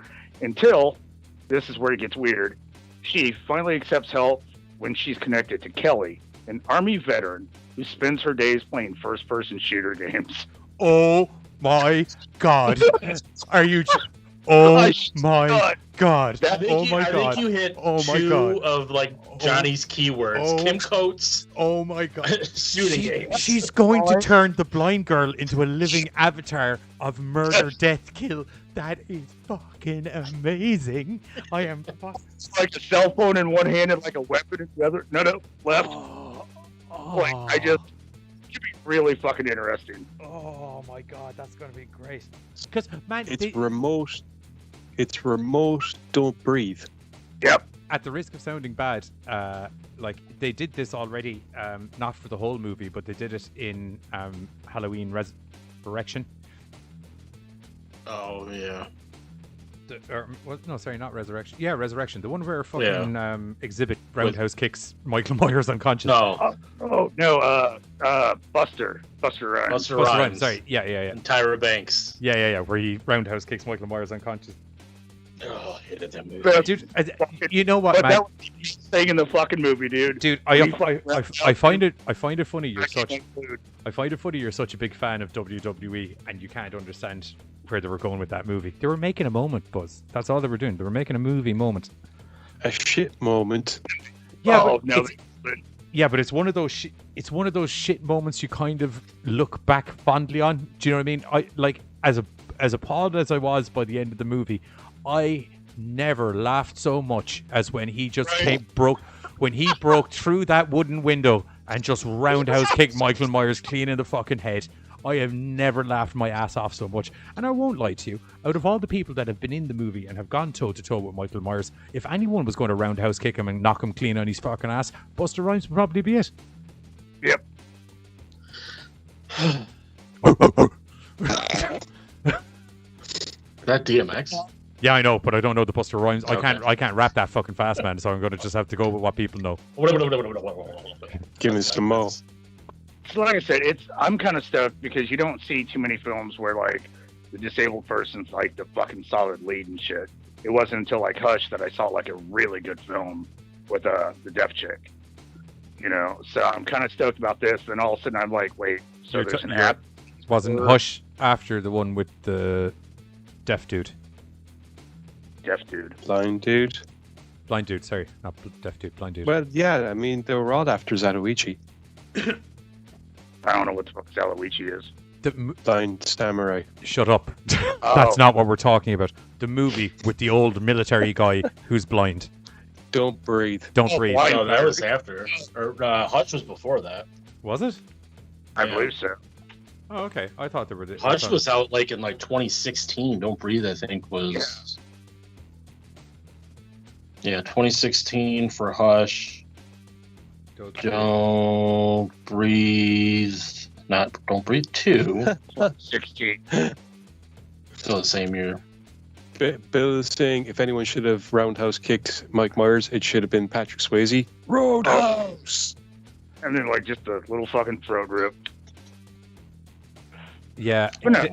until this is where it gets weird. She finally accepts help when she's connected to Kelly, an Army veteran who spends her days playing first-person shooter games. Oh my god. Are you... Oh I my God. god. I think, Oh my I god. think you hit Oh my two god. of like Johnny's keywords. Oh. Kim Coates, Oh my god. shooting games. She's going to turn the blind girl into a living avatar of murder, death, kill. That is fucking amazing. I am It's like a cell phone in one hand and like a weapon in the other. No, left. Like, I just... It could be really fucking interesting. Oh my god, that's gonna be great. Because man, It's remote. It's remote. Don't breathe. Yep. at the risk of sounding bad, like they did this already, not for the whole movie, but they did it in Halloween Resurrection. Oh yeah. No, sorry, not Resurrection. Yeah, Resurrection. The one where fucking Exhibit roundhouse kicks Michael Myers unconscious. No. Buster Rhymes. Buster Rhymes. Rhymes. Sorry, yeah. And Tyra Banks. Yeah, where he roundhouse kicks Michael Myers unconscious. Oh, I hated that movie. Dude, you know what, But man? that was the thing in the fucking movie, dude. Dude, I find it funny you're such a big fan of WWE and you can't understand where they were going with that movie. They were making a moment, Buzz. That's all they were doing. They were making a movie moment. A shit moment. Yeah, but it's one of those shit moments you kind of look back fondly on. Do you know what I mean? I like as appalled as I was by the end of the movie, I never laughed so much as when he just broke through that wooden window and just roundhouse kicked Michael Myers clean in the fucking head. I have never laughed my ass off so much. And I won't lie to you, out of all the people that have been in the movie and have gone toe-to-toe with Michael Myers, if anyone was going to roundhouse kick him and knock him clean on his fucking ass, Buster Rhymes would probably be it. Yep. That DMX? Yeah, I know, but I don't know the Buster Rhymes. Okay. I can't rap that fucking fast, man, so I'm going to just have to go with what people know. Give me some more. So like I said, I'm kind of stoked because you don't see too many films where like the disabled person's like the fucking solid lead and shit. It wasn't until like Hush that I saw like a really good film with the deaf chick. You know, so I'm kind of stoked about this. Then all of a sudden I'm like, wait, so there's an app? Wasn't Hush after the one with the deaf dude? Deaf dude. Blind dude. Blind dude, sorry. Not deaf dude, blind dude. Well, yeah, I mean, they were all after Zatoichi. I don't know what the fuck Zaloichi is. Blind samurai. Shut up. That's not what we're talking about. The movie with the old military guy who's blind. Don't breathe. Don't breathe. No, that was after. Or Hutch was before that. Was it? I believe so. Oh, okay. I thought there were... Hutch was out like in like 2016. Don't Breathe, I think, was... Yeah, 2016 for Hush. Don't Breathe. Not Don't Breathe 2. 16. Still the same year. Bill is saying if anyone should have roundhouse kicked Mike Myers, it should have been Patrick Swayze. Roadhouse! And then like just a little fucking throat rip. Yeah. But no,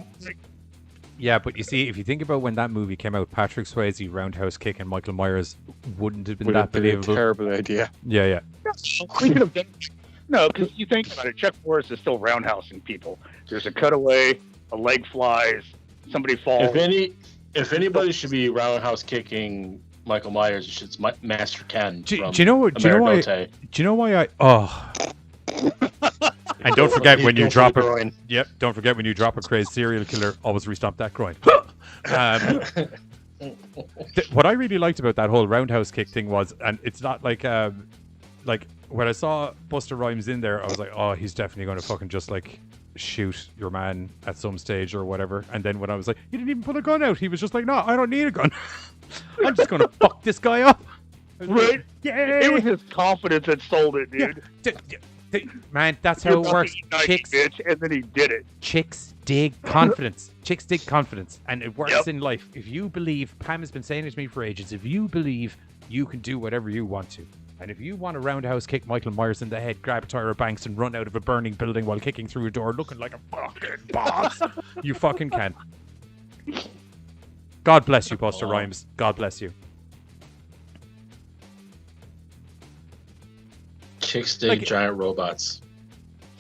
Yeah, but you see, if you think about when that movie came out, Patrick Swayze roundhouse kick and Michael Myers wouldn't have been that believable. A terrible idea. Yeah. we could have done. No, because you think about it, Chuck Norris is still roundhousing people. There's a cutaway, a leg flies, somebody falls. If anybody should be roundhouse kicking Michael Myers, it's Master Ken. Do you know why I? Oh. And don't forget when you drop a. Yep. Don't forget when you drop a crazed serial killer. Always restomp that groin. What I really liked about that whole roundhouse kick thing was, and it's not like when I saw Buster Rhymes in there, I was like, oh, he's definitely going to fucking just like shoot your man at some stage or whatever. And then when I was like, he didn't even put a gun out. He was just like, no, I don't need a gun. I'm just going to fuck this guy up. Right? Yeah. It was his confidence that sold it, dude. Yeah. Man, that's how it works. Chicks, bitch, and then he did it. Chicks dig confidence. Chicks dig confidence. And it works in life. If you believe, Pam has been saying it to me for ages, if you believe you can do whatever you want to, and if you want to roundhouse kick Michael Myers in the head, grab Tyra Banks and run out of a burning building while kicking through a door looking like a fucking boss, you fucking can. God bless you, Buster Rhymes. God bless you. Chicks dig giant robots.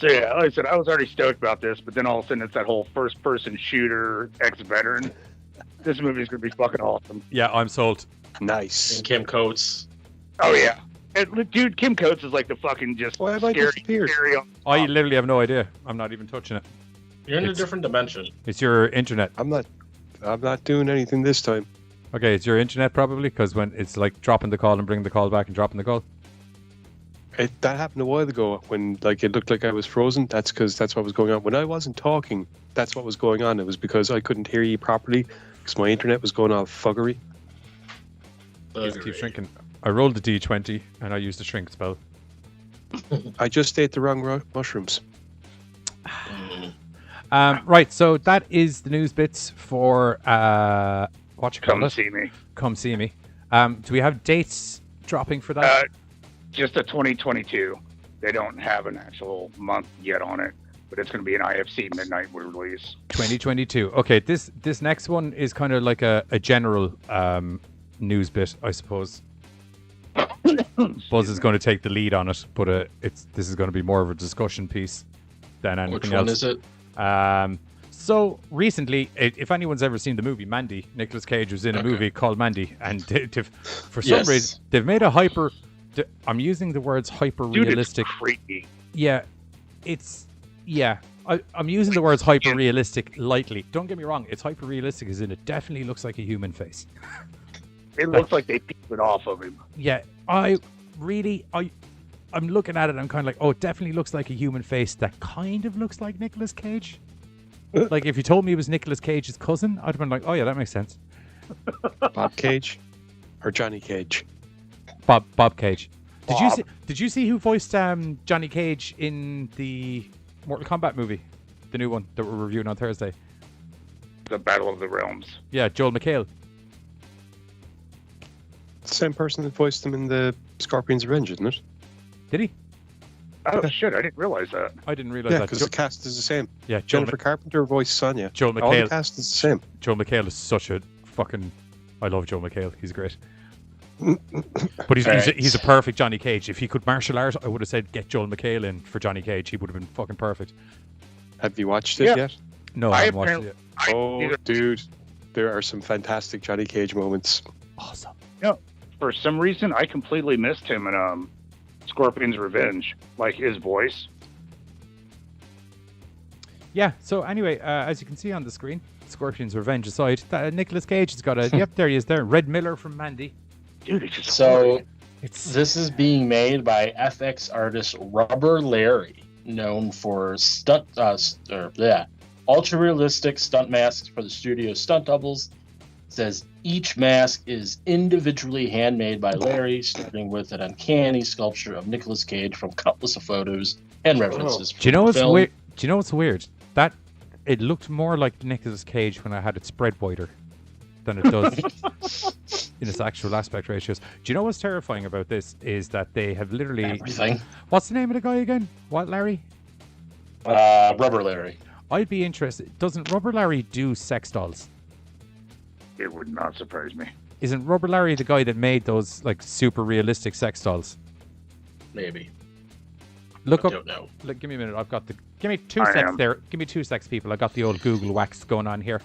So yeah, like I said, I was already stoked about this, but then all of a sudden it's that whole first-person shooter ex-veteran. This movie's gonna be fucking awesome. Yeah, I'm sold. Nice. And Kim Coates. Oh yeah, dude, Kim Coates is like the fucking just Why have I disappeared? scary. I literally have no idea. I'm not even touching it. You're in a It's- different dimension. It's your internet. I'm not doing anything this time. Okay, it's your internet probably, because when it's like dropping the call and bringing the call back and dropping the call. That happened a while ago when like it looked like I was frozen. That's because that's what was going on. When I wasn't talking, that's what was going on. It was because I couldn't hear you properly because my internet was going all fuggery. Just keep shrinking. I rolled the D20 and I used the shrink spell. I just ate the wrong mushrooms. Right, so that is the news bits for what you call Come it? see me. Come see me. Do we have dates dropping for that? Just a 2022. They don't have an actual month yet on it, but it's going to be an IFC midnight release. 2022. Okay, this next one is kind of like a general news bit, I suppose. Buzz is going to take the lead on it, but this is going to be more of a discussion piece than anything Which else. one is it? So recently, if anyone's ever seen the movie Mandy, Nicolas Cage was in a movie called Mandy, and for some reason they've made a hyper. I'm using the words hyper realistic. Dude, it's creepy. Yeah, I'm using the words hyper realistic lightly. Don't get me wrong, it's hyper realistic as in it definitely looks like a human face. It looks like they peeled it off of him. Yeah, I'm looking at it, I'm kind of like, oh, it definitely looks like a human face that kind of looks like Nicolas Cage. Like, if you told me it was Nicolas Cage's cousin, I'd have been like, oh yeah, that makes sense. Bob Cage or Johnny Cage? Bob Cage. Did you see who voiced Johnny Cage in the Mortal Kombat movie, the new one that we're reviewing on Thursday? The Battle of the Realms. Yeah, Joel McHale. Same person that voiced him in the Scorpion's Revenge, isn't it? Did he? Oh shit! I didn't realize that. I didn't realize Yeah, that. because the cast is the same. Yeah, Jennifer Carpenter voiced Sonya. Joel All the McHale. cast is the same. Joel McHale is such a fucking. I love Joel McHale. He's great. But he's a perfect Johnny Cage. If he could martial art, I would have said get Joel McHale in for Johnny Cage. He would have been fucking perfect. Have you watched it Yeah. yet? No, I haven't watched it yet. Oh, dude, there are some fantastic Johnny Cage moments. Awesome. For some reason, I completely missed him in Scorpion's Revenge. Like his voice. Yeah. So anyway, as you can see on the screen, Scorpion's Revenge aside, Nicolas Cage has got a. Yep, there he is. There, Red Miller from Mandy. Dude, it's just So It's this is being made by FX artist Rubber Larry, known for ultra realistic stunt masks for the studio stunt doubles. It says each mask is individually handmade by Larry, starting with an uncanny sculpture of Nicolas Cage from countless of photos and references. Do you know from what's the film. weird? Do you know what's weird? That it looked more like Nicolas Cage when I had it spread wider than it does in its actual aspect ratios. Do you know what's terrifying about this is that they have literally. Everything. What's the name of the guy again? What, Larry? Rubber Larry. I'd be interested. Doesn't Rubber Larry do sex dolls? It would not surprise me. Isn't Rubber Larry the guy that made those like super realistic sex dolls? Maybe. Look I up. don't know. Look, give me a minute. I've got the. Give me 2 I seconds am. there. Give me 2 seconds, people. I got the old Google wax going on here.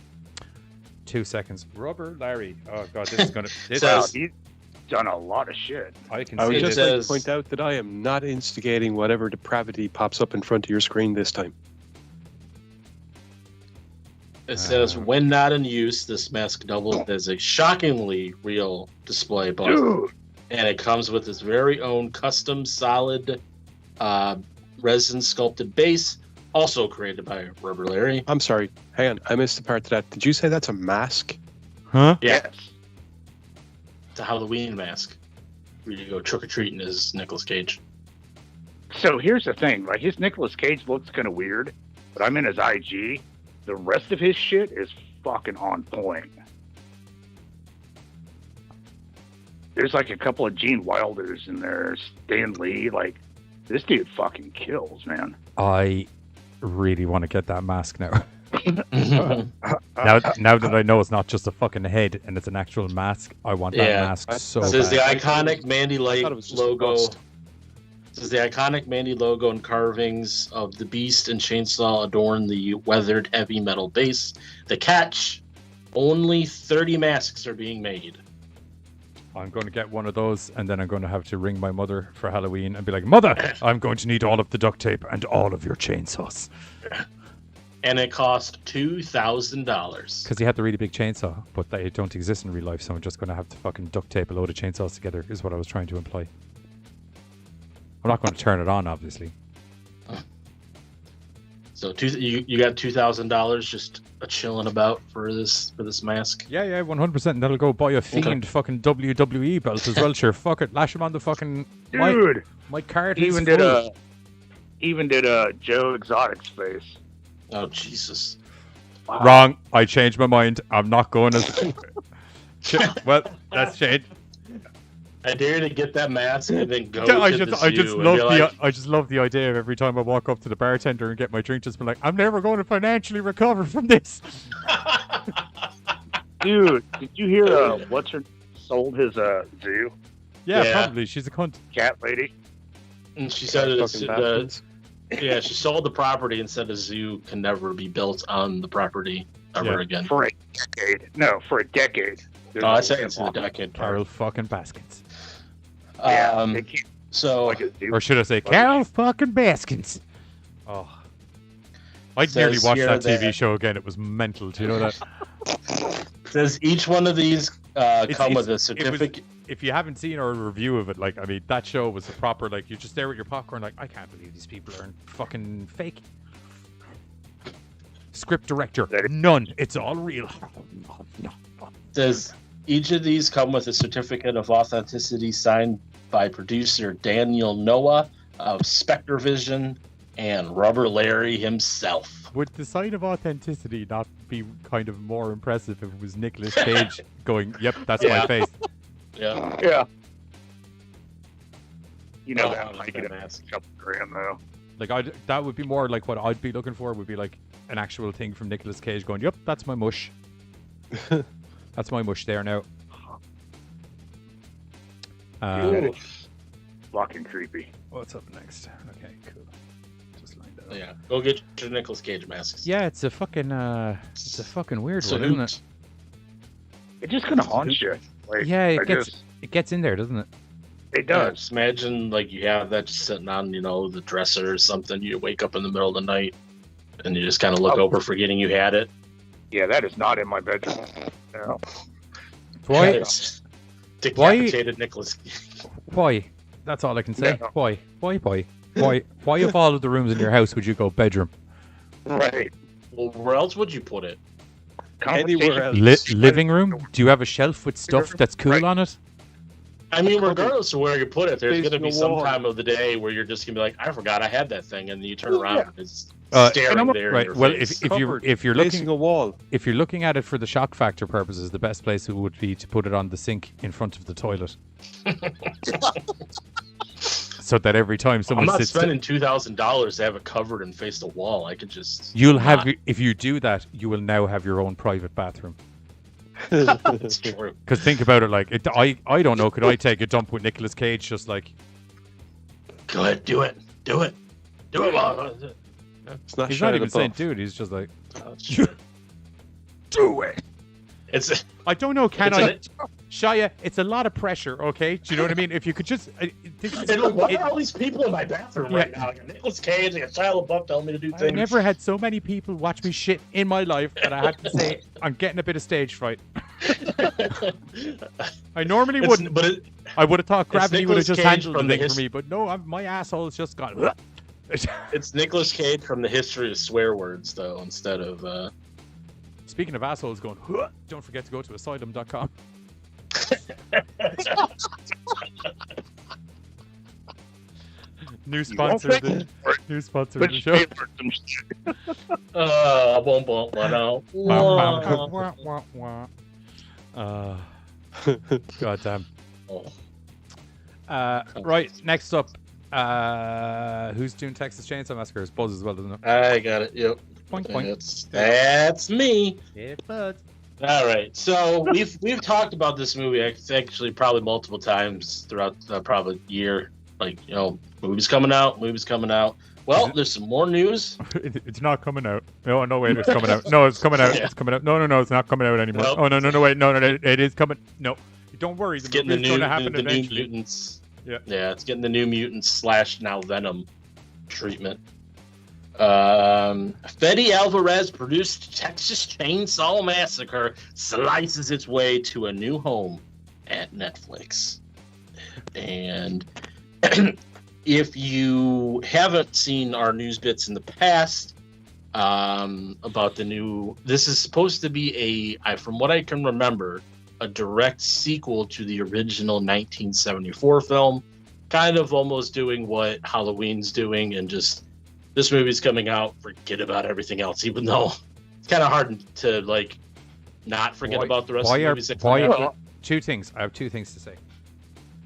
2 seconds. Rubber Larry. Oh god, this is gonna. This So- is, He's done a lot of shit. I can I see would It just this. like to says- point out that I am not instigating whatever depravity pops up in front of your screen this time. It says, when not in use, this mask double has a shockingly real display button. Dude, And it comes with its very own custom solid resin sculpted base, also created by Rubber Larry. I'm sorry. Hang on. I missed the part of that. Did you say that's a mask? Huh? Yeah, yes. it's a Halloween mask. Where you go trick-or-treating as Nicolas Cage. So here's the thing, like his Nicolas Cage looks kind of weird, but I'm in his IG. The rest of his shit is fucking on point. There's like a couple of Gene Wilders in there, Stan Lee. Like this dude fucking kills, man. I really want to get that mask now. Now that I know it's not just a fucking head and it's an actual mask, I want that Yeah. mask so This is the bad. iconic Mandy Light thought it was just a logo. bust. Says the iconic Mandy logo and carvings of the beast and chainsaw adorn the weathered heavy metal base. The catch: only 30 masks are being made. I'm going to get one of those, and then I'm going to have to ring my mother for Halloween and be like, Mother, I'm going to need all of the duct tape and all of your chainsaws. And it cost $2,000. Because he had the really big chainsaw, but they don't exist in real life, so I'm just going to have to fucking duct tape a load of chainsaws together, is what I was trying to imply. I'm not going to turn it on, obviously. So you got $2,000 just chilling about for this mask. Yeah, 100%. And that'll go buy a Fiend fucking WWE belt as well. Sure, fuck it. Lash him on the fucking... Dude! My card Even is did full. Joe Exotic's face. Oh, Jesus. Wow. Wrong. I changed my mind. I'm not going as... Well, that's changed. I dare you to get that mask and then go I to just love love the idea of every time I walk up to the bartender and get my drink, just be like, I'm never going to financially recover from this. Dude, did you hear what's her sold his zoo? Yeah, probably. She's a cunt. Cat lady. And she said she sold the property and said a zoo can never be built on the property ever again. For a decade. No, for a decade. Oh, I say it's a decade. Carol fucking Baskins. So, or should I say Carol fucking Baskins? Oh, I nearly watched that TV show again. It was mental. Do you know that? Does each one of these come with a certificate? If you haven't seen our review of it, like, I mean, that show was a proper, like, you just there with your popcorn, like, I can't believe these people are fucking fake. Script director, none. It's all real. Does each of these come with a certificate of authenticity signed by producer Daniel Noah of Spectre Vision and Rubber Larry himself? Would the sign of authenticity not be kind of more impressive if it was Nicolas Cage going, yep, that's my face? Yeah. You know that like it a couple grand though. Like that would be more like what I'd be looking for would be like an actual thing from Nicolas Cage going, yep, that's my mush. That's my mush there now. Fucking creepy. What's up next? Okay, cool. Just lined that up. Yeah, go get your Nicolas Cage masks. Yeah, it's a fucking weird one, isn't it? It just kind of haunts you. Like, yeah, it gets in there, doesn't it? It does. Yeah, just imagine like you have that just sitting on, the dresser or something. You wake up in the middle of the night and you just kind of look over, forgetting you had it. Yeah, that is not in my bedroom. No. Why? Decapitated Nicolas. Why? That's all I can say. No. Why? Why of all of the rooms in your house would you go bedroom? Right. Well, where else would you put it? Anywhere else. Living room? Do you have a shelf with stuff that's cool on it? I mean, regardless of where you put it, there's going to be some wall. time of the day where you're just going to be like, I forgot I had that thing, and then you turn around and it's staring there. Right. In your Well, face. if you're Facing a wall. if you're looking at it for the shock factor purposes, the best place would be to put it on the sink in front of the toilet, so that every time I'm someone not sits, spending $2,000 to have it covered and face the wall. I could just. you'll have if you do that, you will now have your own private bathroom. It's true. Because think about it, like I don't know, could I take a dump with Nicolas Cage just like? Go ahead, do it. Mom. It's not He's Shia not even saying LaBeouf. dude. He's just like, Do it. It's. I don't know. Can It's I? Shia, it's a lot of pressure. Okay, do you know what I mean? If you could just. Why are all these people in my bathroom right now? I got Nicolas Cage, I got Shia LaBeouf telling me to do I things. never had so many people watch me shit in my life that I had to say I'm getting a bit of stage fright. I normally wouldn't, but I would have thought gravity would have Nicolas just Cage handled the from the thing for me, but no, my asshole's just gone. it's Nicolas Cage from the history of swear words, though, instead of. Speaking of assholes going, don't forget to go to asylum.com. New sponsor of the show. God damn. Right, next up. Who's doing Texas Chainsaw Massacre? It's Buzz as well, isn't it? I got it. Yep. Point, point. That's me. Yeah, bud. All right. So we've talked about this movie actually probably multiple times throughout probably year Like, movies coming out. Well, there's some more news. It's not coming out. No, wait, it's coming out. No, it's coming out. Yeah. It's coming out. No, it's not coming out anymore. Nope. Oh, no, wait, no, it is coming. No, don't worry. It's getting the movie's new, going to happen the new eventually. mutants. Yeah. Yeah, it's getting the new mutants / now Venom treatment. Fede Alvarez produced Texas Chainsaw Massacre slices its way to a new home at Netflix. And if you haven't seen our news bits in the past about the new, this is supposed to be from what I can remember, a direct sequel to the original 1974 film, kind of almost doing what Halloween's doing, and just this movie's coming out, forget about everything else, even though it's kind of hard to not forget about the rest of the movies that come out. Two things. I have two things to say.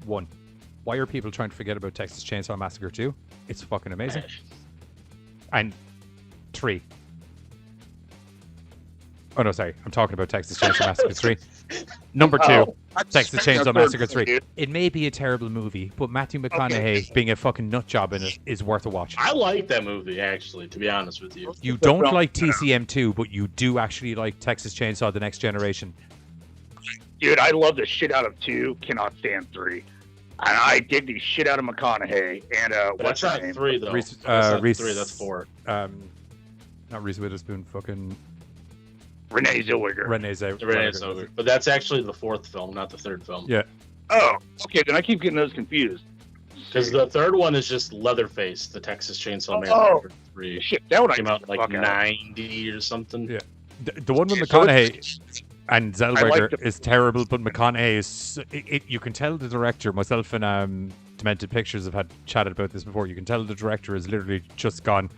One, why are people trying to forget about Texas Chainsaw Massacre 2? It's fucking amazing. And 3. Oh no, sorry. I'm talking about Texas Chainsaw Massacre 3. Number 2, Texas Chainsaw Massacre 3. It may be a terrible movie, but Matthew McConaughey being a fucking nut job in it is worth a watch. I like that movie, actually, to be honest with you. You don't like TCM 2, but you do actually like Texas Chainsaw The Next Generation. Dude, I love the shit out of 2, cannot stand 3. And I dig the shit out of McConaughey and That's not 3 though. Reese, That's not Reese- 3, that's 4. Not Reese Witherspoon, fucking Renee Zellweger. Renee Zellweger. Renee Zellweger. But that's actually the 4th film, not the 3rd film. Yeah. Oh, okay, then I keep getting those confused. Because the 3rd one is just Leatherface, the Texas Chainsaw Oh. Massacre 3. Shit, that one Came out like fuck out. 90 or something. Yeah. The one with So McConaughey and I like Zellweger the- is terrible, but McConaughey is. You can tell the director, myself and Demented Pictures have had chatted about this before. You can tell the director has literally just gone,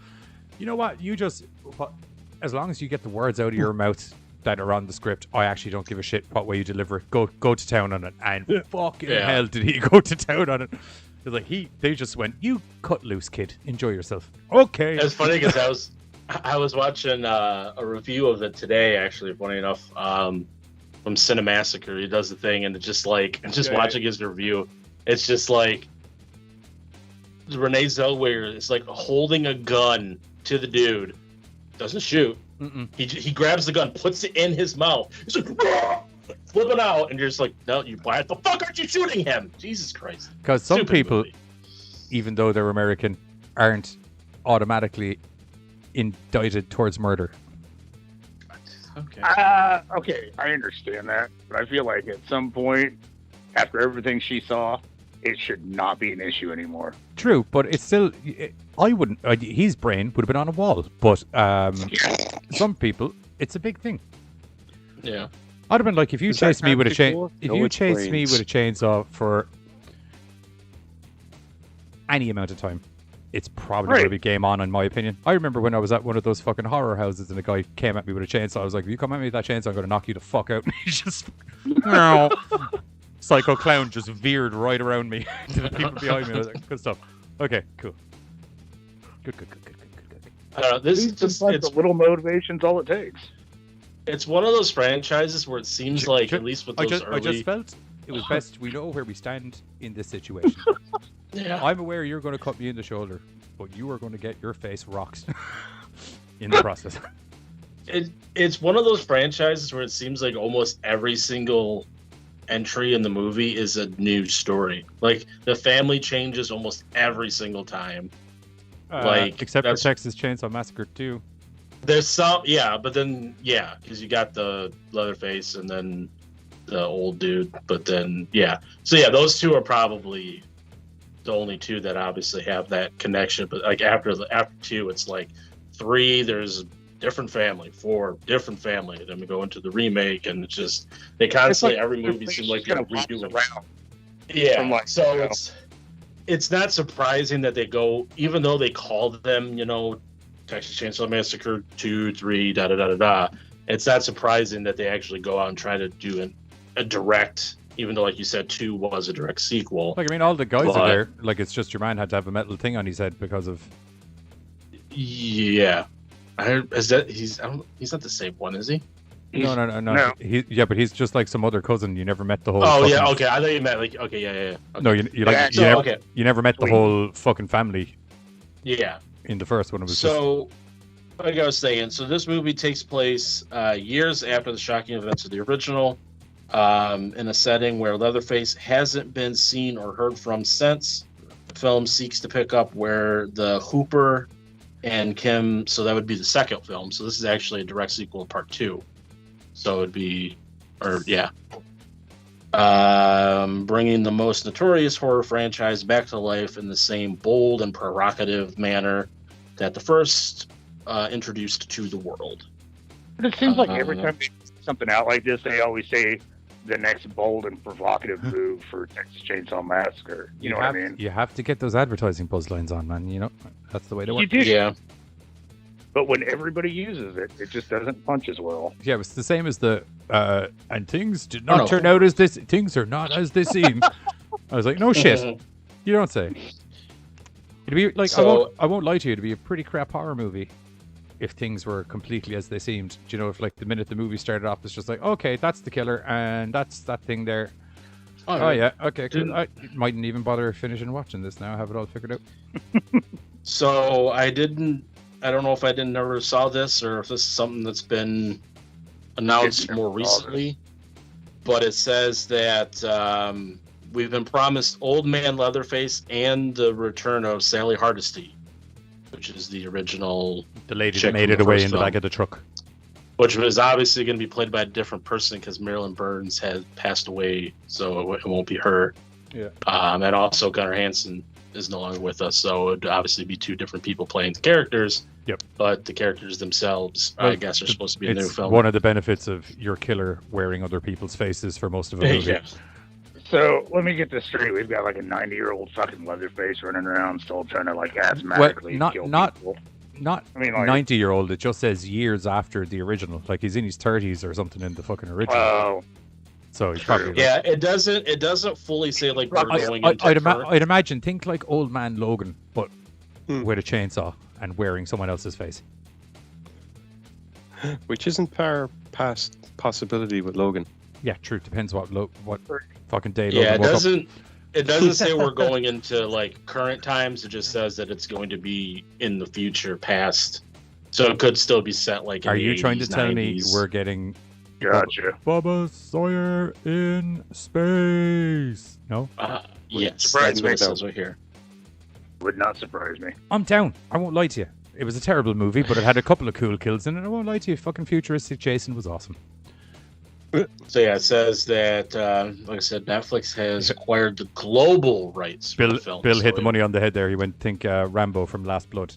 you know what? As long as you get the words out of your mouth that are on the script, I actually don't give a shit what way you deliver it. Go to town on it. And fucking hell did he go to town on it. It's like they just went, you cut loose, kid. Enjoy yourself. Okay. It's funny because I was watching a review of it today, actually, funny enough, from Cinemassacre. He does the thing, and it's just watching his review, it's just like Renee Zellweger is like holding a gun to the dude, doesn't shoot. Mm-mm. He grabs the gun, puts it in his mouth. He's like, "Rah!" Flipping out, and you're just like, no, why the fuck aren't you shooting him? Jesus Christ. Because some Stupid people, movie. even though they're American, aren't automatically indicted towards murder. Okay. Okay, I understand that, but I feel like at some point, after everything she saw, it should not be an issue anymore. True, but it's still. I wouldn't. His brain would have been on a wall, but some people, it's a big thing. Yeah. I'd have been like, if you Is that chased me with a chain, before? if No, you it's chased me brains. with a chainsaw for any amount of time, it's probably going to be game on, in my opinion. I remember when I was at one of those fucking horror houses and a guy came at me with a chainsaw. I was like, if you come at me with that chainsaw, I'm going to knock you the fuck out. And he just, no. Psycho clown just veered right around me to the people behind me. I was like, good stuff. Okay, cool. Good. I don't know. This is It's just like the little motivation's all it takes. it's one of those franchises where it seems like, at least with those I just felt it was best we know where we stand in this situation. yeah. I'm aware you're going to cut me in the shoulder, but you are going to get your face rocked in the process. It's one of those franchises where it seems like almost every single entry in the movie is a new story. Like the family changes almost every single time. Except for that's- Texas Chainsaw Massacre 2. There's some, but then because you got the Leatherface and then the old dude, but then so those two are probably the only two that obviously have that connection. But like after 2, it's like 3, there's different family, 4 different family. Then we go into the remake, and it's just they constantly every movie seems like they're redoing. From So it's not surprising that they go, even though they called them, Texas Chainsaw Massacre 2, 3, da da da da da. It's not surprising that they actually go out and try to do a direct, even though, like you said, 2 was a direct sequel. Like, I mean, all the guys are there. Like, it's just your man had to have a metal thing on his head because of. Yeah, I heard, he's not the same one, is he? No. No. Yeah, but he's just like some other cousin. You never met the whole. Oh fucking- yeah, okay. I thought you meant like okay, yeah. Okay. No, you like Yeah, you, so, never, okay. you never met the Wait. whole fucking family Yeah. in the first one. It was So, like I was saying, so this movie takes place years after the shocking events of the original, in a setting where Leatherface hasn't been seen or heard from since. The film seeks to pick up where the Hooper and Kim, so that would be the second film. So this is actually a direct sequel, part 2. So it would be, bringing the most notorious horror franchise back to life in the same bold and provocative manner that the first introduced to the world. But it seems like every time they put something out like this, they always say the next bold and provocative move for Texas Chainsaw Massacre. You know what I mean? You have to get those advertising buzz lines on, man. You know, that's the way to You work. do. Yeah. But when everybody uses it, it just doesn't punch as well. Yeah, it's the same as the and things did Oh, not no. turn out as this. Things are not as they seem. I was like, no shit. You don't say. It'd be like So- I won't lie to you. It'd be a pretty crap horror movie if things were completely as they seemed. Do you know, if like the minute the movie started off, it's just like, okay, that's the killer and that's that thing there. Oh yeah, okay, cool. Didn't- I mightn't even bother finishing watching this now. I have it all figured out. So I don't know if I never saw this or if this is something that's been announced Didn't more never saw this. recently, but it says that we've been promised Old Man Leatherface and the return of Sally Hardesty, which is the original, The lady Chick that made from it the away first in the film. back of the truck. which was obviously going to be played by a different person because Marilyn Burns had passed away, so it won't be her. Yeah. And also Gunnar Hansen is no longer with us, so it would obviously be 2 different people playing the characters. Yep. But the characters themselves, Well, I guess, are supposed to be a new It's film. one of the benefits of your killer wearing other people's faces for most of a movie. Yeah. So let me get this straight. We've got like a 90-year-old fucking Leatherface running around still trying to like asthmatically not- kill not- people. Not I mean, like- 90-year-old. It just says years after the original. Like he's in his 30s or something in the fucking original. Oh, So he's true. probably. Yeah, it doesn't fully say like we're going into I'd imagine, think like Old Man Logan, but Hmm. with a chainsaw and wearing someone else's face. Which isn't far past possibility with Logan. Yeah, true. Depends what fucking day Yeah, Logan it doesn't say we're going into like current times. It just says that it's going to be in the future, past. So it could still be set like. In Are the you trying to 80s, tell me 90s. we're getting gotcha. Bubba Sawyer in space? No? Yes, Surprise that's what me, it says right here. Would not surprise me. I'm down. I won't lie to you. It was a terrible movie, but it had a couple of cool kills in it. I won't lie to you. Fucking futuristic Jason was awesome. So yeah, it says that, like I said, Netflix has acquired the global rights for Bill the film. Bill So hit the money on the head there. He went, think Rambo from Last Blood.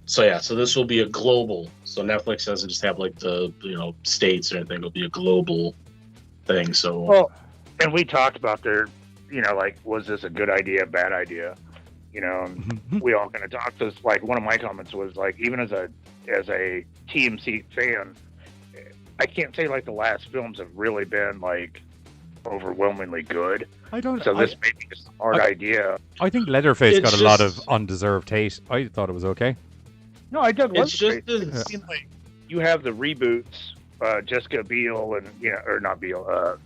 So yeah, so this will be a global. So Netflix doesn't just have like the states or anything. It'll be a global thing. So Well, and we talked about like, was this a good idea, bad idea? And we all kind of talked. Because like one of my comments was like, even as a TMC fan, I can't say like the last films have really been like overwhelmingly good. I don't. So this may be a smart idea. I think Leatherface It's got a lot just- of undeserved hate. I thought it was okay. No, I dug it's just Leatherface. It seemed like you have the reboots, Jessica Biel and or not Biel,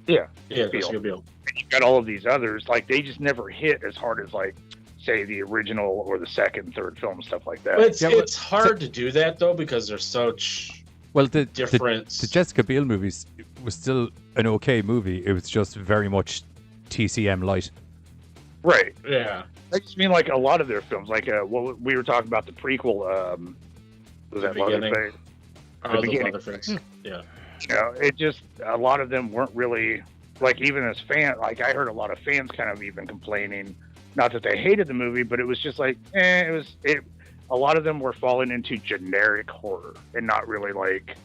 yeah, Bill. Jessica Biel. and you've got all of these others. Like they just never hit as hard as like say the original or the second, and third film, stuff like that. But it's, Yeah, but- it's hard to do that though because there's such Well, the difference. the Jessica Biel movies was still an okay movie. It was just very much TCM light. Right. Yeah. I just mean like a lot of their films, like what we were talking about the prequel. Was that beginning. Leatherface? Oh, the beginning. Leatherface. Yeah. It just a lot of them weren't really like even as fans. Like I heard a lot of fans kind of even complaining, not that they hated the movie, but it was just like a lot of them were falling into generic horror and not really like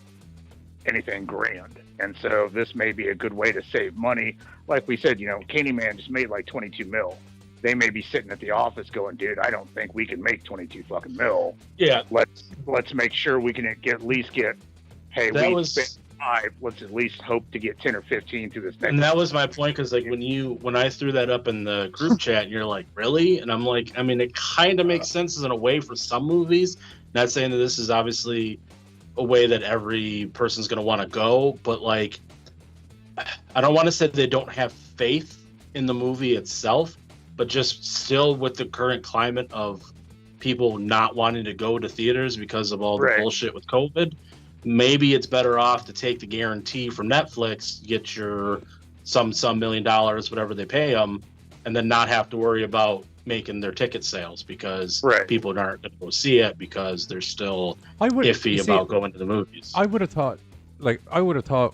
anything grand. And so this may be a good way to save money. Like we said, Candyman just made like 22 mil. They may be sitting at the office going, dude, I don't think we can make 22 fucking mil. Yeah. Let's make sure we can at least get, hey, That we was spent 5. Let's at least hope to get 10 or 15 through this next. And that was my point, because like when I threw that up in the group chat, and you're like, really? And I'm like, I mean, it kind of makes sense in a way for some movies. Not saying that this is obviously a way that every person's going to want to go, but like, I don't want to say they don't have faith in the movie itself, but just still with the current climate of people not wanting to go to theaters because of all the bullshit with COVID, maybe it's better off to take the guarantee from Netflix, get your some $1 million, whatever they pay them, and then not have to worry about making their ticket sales, because people aren't going to go see it because they're still iffy about going to the movies. I would have thought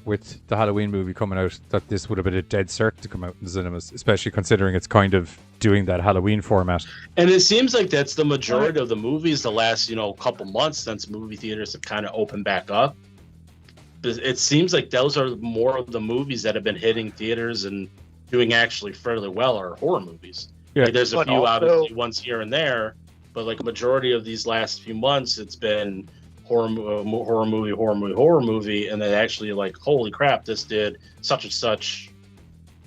with the Halloween movie coming out that this would have been a dead cert to come out in the cinemas, especially considering it's kind of doing that Halloween format. And it seems like that's the majority of the movies the last, couple months since movie theaters have kind of opened back up. It seems like those are more of the movies that have been hitting theaters and doing actually fairly well are horror movies. Yeah. Like there's a few obviously ones here and there, but like a majority of these last few months, it's been horror movie, and then actually like, holy crap, this did such and such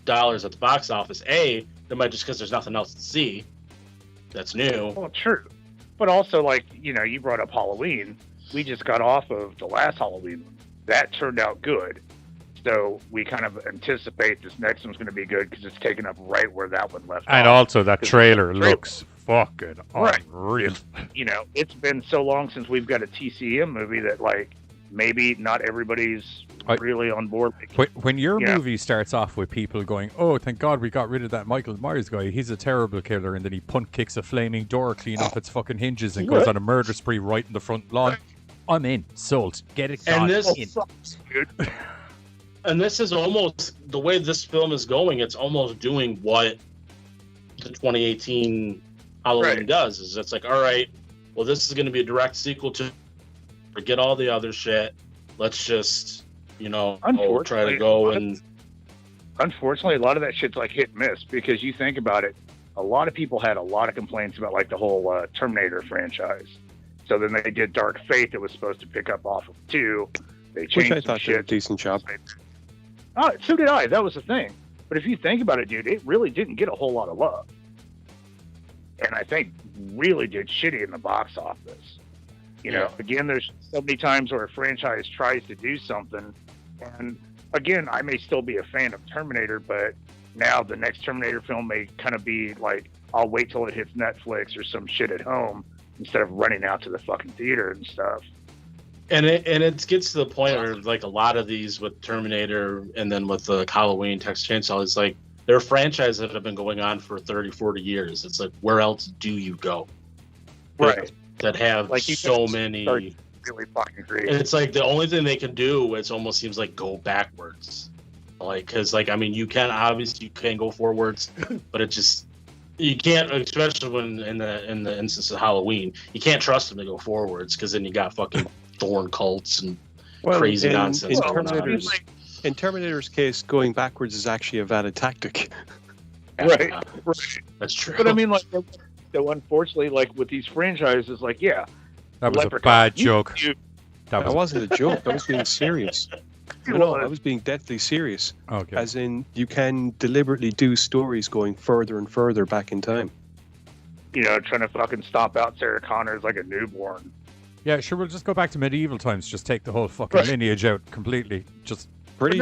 dollars at the box office. They might just because there's nothing else to see that's new. Well, true, but also like you brought up Halloween. We just got off of the last Halloween. That turned out good. So we kind of anticipate this next one's going to be good because it's taken up right where that one left off. And also that trailer looks fucking unreal. It's been so long since we've got a TCM movie that like maybe not everybody's really on board. When your movie starts off with people going, "Oh, thank God we got rid of that Michael Myers guy. He's a terrible killer," and then he punt kicks a flaming door clean off its fucking hinges and goes on a murder spree right in the front lawn, I'm in. Sold. Get it done. And this sucks, dude. And this is almost the way this film is going. It's almost doing what the 2018 Halloween does. Is it's like, all right, well, this is going to be a direct sequel to. Forget all the other shit. Let's just, try to go and. Unfortunately, a lot of that shit's like hit and miss because you think about it. A lot of people had a lot of complaints about like the whole Terminator franchise. So then they did Dark Fate that was supposed to pick up off of 2. They changed Which I thought did a decent job. Oh, so did I. That was the thing. But if you think about it, dude, it really didn't get a whole lot of love. And I think really did shitty in the box office. Again, there's so many times where a franchise tries to do something. And again, I may still be a fan of Terminator, but now the next Terminator film may kind of be like, I'll wait till it hits Netflix or some shit at home instead of running out to the fucking theater and stuff. And it gets to the point where like a lot of these with Terminator and then with the Halloween, Texas Chainsaw, it's like they're franchises that have been going on for 30, 40 years. It's like, where else do you go? Right. That have like so many. Really fucking great. And it's like the only thing they can do, it almost seems like go backwards. Like, because like, I mean, you can go forwards, but it just, you can't, especially when in the instance of Halloween, you can't trust them to go forwards because then you got fucking thorn cults and crazy nonsense. In Terminator's case, going backwards is actually a valid tactic. Right. That's true. But I mean, like, so unfortunately, like with these franchises, like, that was a bad joke. That wasn't a joke. I was being serious. No, I was being deathly serious. Okay. As in, you can deliberately do stories going further and further back in time. Trying to fucking stomp out Sarah Connor as like a newborn. Yeah, sure. We'll just go back to medieval times. Just take the whole fucking lineage out completely. Just pretty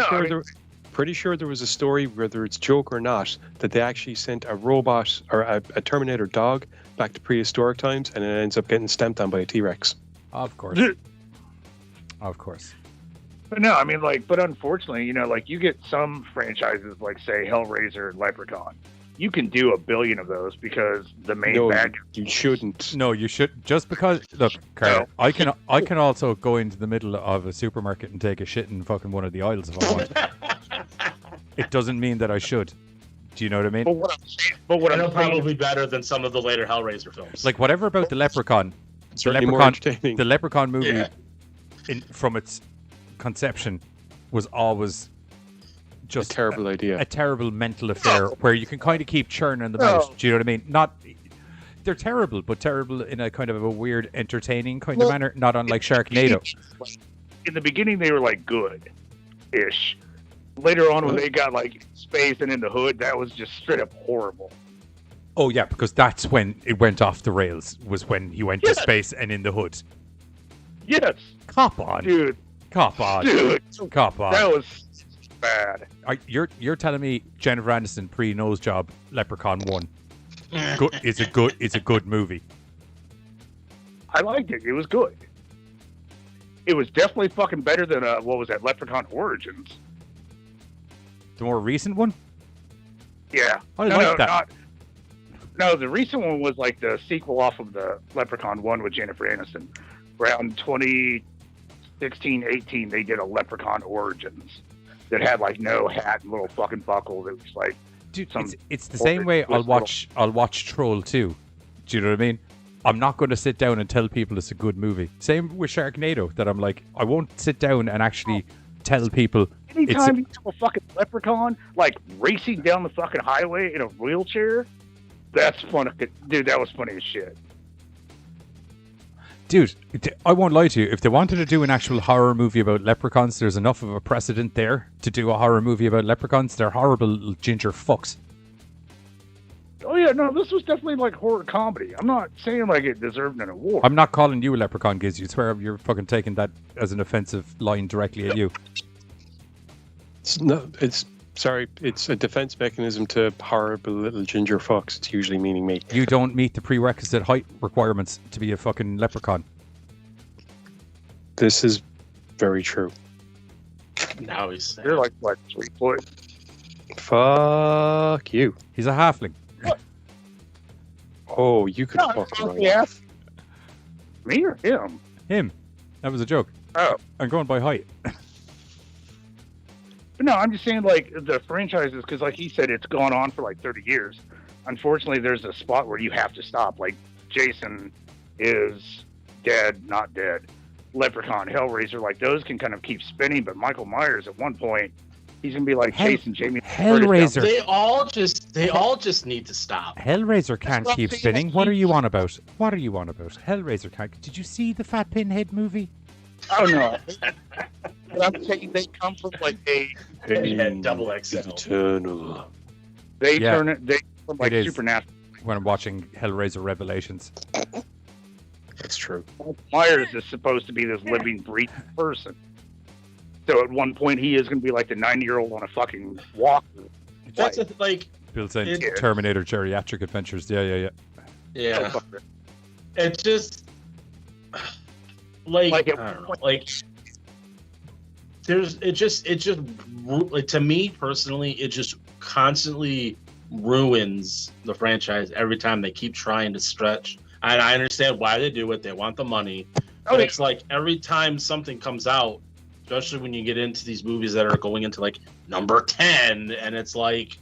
sure there was a story, whether it's joke or not, that they actually sent a robot or a Terminator dog back to prehistoric times, and it ends up getting stamped on by a T-Rex. Of course. Of course. But no, I mean, like, but unfortunately, like you get some franchises like, say, Hellraiser and Leprechaun. You can do 1 billion of those because the main bad. You shouldn't. No, you should. Just because, look, Carl, I can also go into the middle of a supermarket and take a shit in fucking one of the aisles if I want. It doesn't mean that I should. Do you know what I mean? But I'm probably better than some of the later Hellraiser films. Like whatever about the Leprechaun. The Leprechaun movie, from its conception, was always just a terrible idea, a terrible mental affair where you can kind of keep churning them out. Do you know what I mean? They're terrible, but terrible in a kind of a weird, entertaining kind of manner, not unlike Sharknado. In the beginning, they were like good, ish. Later on, when they got like space and in the hood, that was just straight up horrible. Oh yeah, because that's when it went off the rails. Was when he went to space and in the hood. Yes. Cop on, Dude. Cop on, Dude. Cop on. That was bad. You're telling me Jennifer Aniston pre nose job Leprechaun 1 is a good movie. I liked it. It was good. It was definitely fucking better than what was that, Leprechaun Origins? The more recent one? Yeah. I like that. No, the recent one was like the sequel off of the Leprechaun 1 with Jennifer Aniston. Around 2016, 18, they did a Leprechaun Origins that had like no hat and little fucking buckle. It was like, dude, it's the same way I'll watch Troll 2. Do you know what I mean? I'm not going to sit down and tell people it's a good movie. Same with Sharknado, that I'm like, I won't sit down and actually tell people. Anytime you saw a fucking leprechaun like racing down the fucking highway in a wheelchair, that's funny. Dude, that was funny as shit. Dude, I won't lie to you. If they wanted to do an actual horror movie about leprechauns, there's enough of a precedent there to do a horror movie about leprechauns. They're horrible little ginger fucks. Oh yeah, no, this was definitely like horror comedy. I'm not saying like it deserved an award. I'm not calling you a leprechaun, Giz. You swear you're fucking taking that as an offensive line directly at you. It's a defense mechanism to horrible little ginger fucks. It's usually meaning me. You don't meet the prerequisite height requirements to be a fucking leprechaun. This is very true. Now he's saying. You're like what, 3 foot? Fuck you. He's a halfling. Oh, you could fuck right. Yeah. Me or him? Him. That was a joke. Oh. I'm going by height. But no, I'm just saying, like, the franchises, because like he said, it's gone on for like 30 years. Unfortunately, there's a spot where you have to stop. Like, Jason is dead, not dead. Leprechaun, Hellraiser, like, those can kind of keep spinning, but Michael Myers, at one point, he's going to be like Jason, Jamie. Hellraiser. They all just need to stop. Hellraiser can't keep spinning. What are you on about? What are you on about? Hellraiser can't. Did you see the Fat Pinhead movie? Oh, no. But I'm saying they come from like a double XL. Eternal. They Yeah. turn it. They from like It is. supernatural. When I'm watching Hellraiser Revelations. That's true. Myers is supposed to be this living, breathing person. So at one point, he is going to be like the 90-year-old on a fucking walker. That's like Built in It- Terminator geriatric adventures. Yeah. yeah. It's just like Like I it- don't know, like there's it just like, to me personally, it just constantly ruins the franchise every time they keep trying to stretch. And I understand why they do it. They want the money. But it's like every time something comes out, especially when you get into these movies that are going into like number 10, and it's like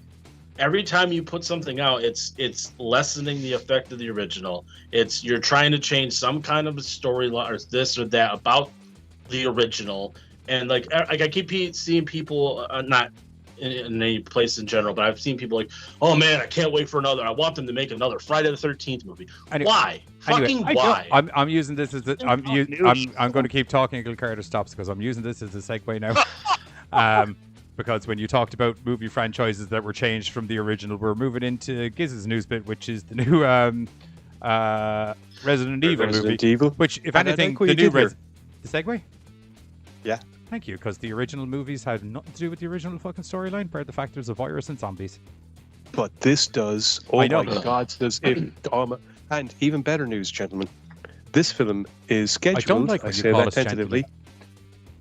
every time you put something out, it's lessening the effect of the original. You're trying to change some kind of a storyline or this or that about the original. And like I keep seeing people, not in any place in general, but I've seen people like, oh man, I can't wait for another. I want them to make another Friday the 13th movie. Anyway, Why? Fucking why? I'm using this as I'm going to keep talking until Carter stops because I'm using this as a segue now. Because when you talked about movie franchises that were changed from the original, we're moving into Giz's news bit, which is the new Resident Evil movie. Which, if And I anything, like what the you new did here. the segue. Yeah. Thank you, because the original movies had nothing to do with the original fucking storyline, apart the fact there's a virus and zombies. But this does. Oh I know. my God! Does it? And even better news, gentlemen. This film is scheduled. I don't like when you call us tentatively.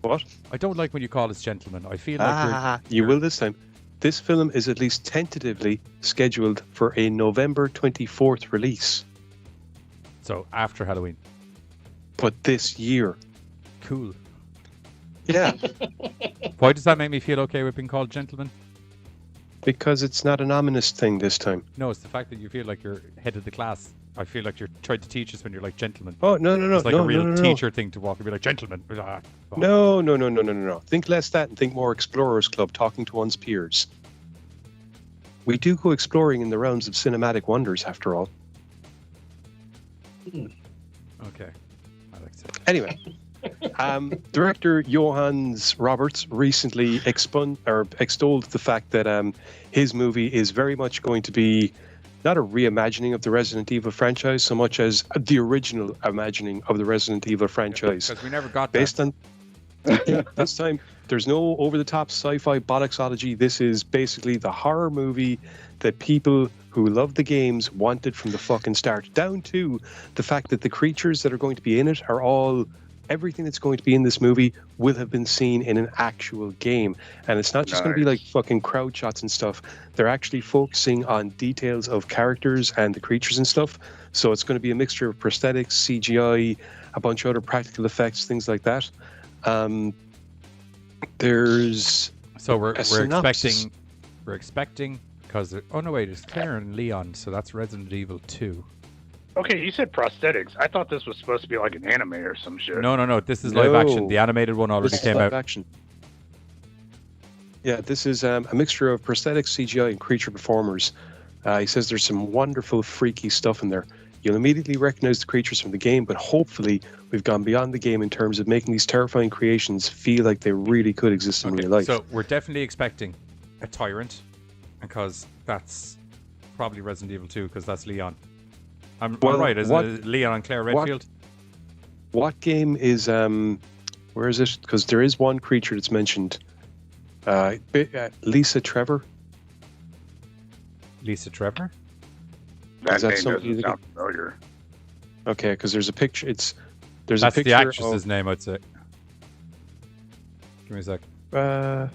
What? I don't like when you call us gentlemen. I feel like You will this time. This film is at least tentatively scheduled for a November 24th release. so after Halloween. But this year. Cool. Yeah. Why does that make me feel okay with being called gentlemen? Because it's not an ominous thing this time. No, it's the fact that you feel like you're head of the class. I feel like you're trying to teach us when you're like gentlemen. Oh, no. It's like no, a real no. teacher thing to walk and be like, gentlemen. Ah, fuck. No. Think less that and think more Explorers Club, talking to one's peers. We do go exploring in the realms of cinematic wonders, after all. Okay. I like that. Anyway, Director Johannes Roberts recently extolled the fact that his movie is very much going to be not a reimagining of the Resident Evil franchise so much as the original imagining of the Resident Evil franchise. Because we never got Based that. on this time, there's no over-the-top sci-fi bollocks-ology. This is basically the horror movie that people who love the games wanted from the fucking start, down to the fact that the creatures that are going to be in it are all... Everything that's going to be in this movie will have been seen in an actual game. And it's not just going to be like fucking crowd shots and stuff. They're actually focusing on details of characters and the creatures and stuff. So it's going to be a mixture of prosthetics, CGI, a bunch of other practical effects, things like that. There's So we're synopsis. expecting because oh no wait, it's Claire and Leon, so that's Resident Evil 2. Okay, you said prosthetics. I thought this was supposed to be like an anime or some shit. No, this is live action. No. The animated one already This is came live out. action. Yeah, this is a mixture of prosthetics, CGI, and creature performers. He says there's some wonderful, freaky stuff in there. You'll immediately recognize the creatures from the game, but hopefully we've gone beyond the game in terms of making these terrifying creations feel like they really could exist in real life. So we're definitely expecting a tyrant, because that's probably Resident Evil 2, because that's Leon. I'm right, isn't it? Leon and Claire Redfield? What game is where is it? Because there is one creature that's mentioned. Lisa Trevor. Lisa Trevor? That Is that name somebody doesn't that sound familiar. Okay, because there's a picture. That's a picture the actress's of, name, I'd say. Give me a sec. But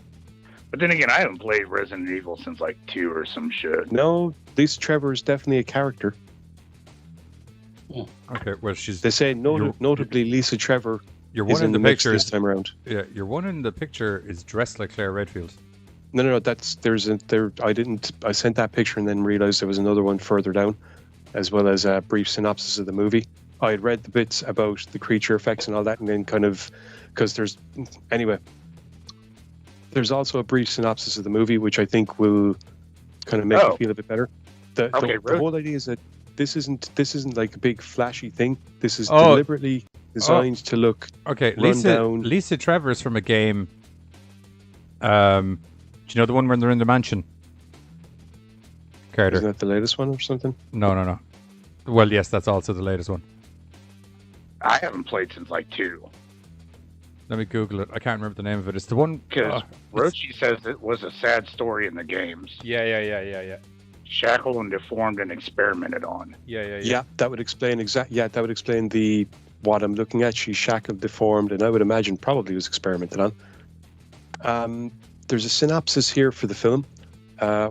then again, I haven't played Resident Evil since like 2 or some shit. No, Lisa Trevor is definitely a character. Okay, well she's... They say notably Lisa Trevor Your is one in in the mix picture this time around. Yeah, your one in the picture is dressed like Claire Redfield. No. I sent that picture and then realized there was another one further down, as well as a brief synopsis of the movie. I had read the bits about the creature effects and all that, and then there's also a brief synopsis of the movie, which I think will kind of make it feel a bit better. The whole idea is that this isn't like a big flashy thing. This is deliberately designed to look run down. Lisa Trevor is from a game. Do you know the one when they're in the mansion? Carter. Isn't that the latest one or something? No. Well, yes, that's also the latest one. I haven't played since like 2. Let me Google it. I can't remember the name of it. It's the one... Because Rochi says it was a sad story in the games. Yeah. Shackled and deformed and experimented on. Yeah. That would explain that would explain what I'm looking at. She's shackled, deformed, and I would imagine probably was experimented on. There's a synopsis here for the film.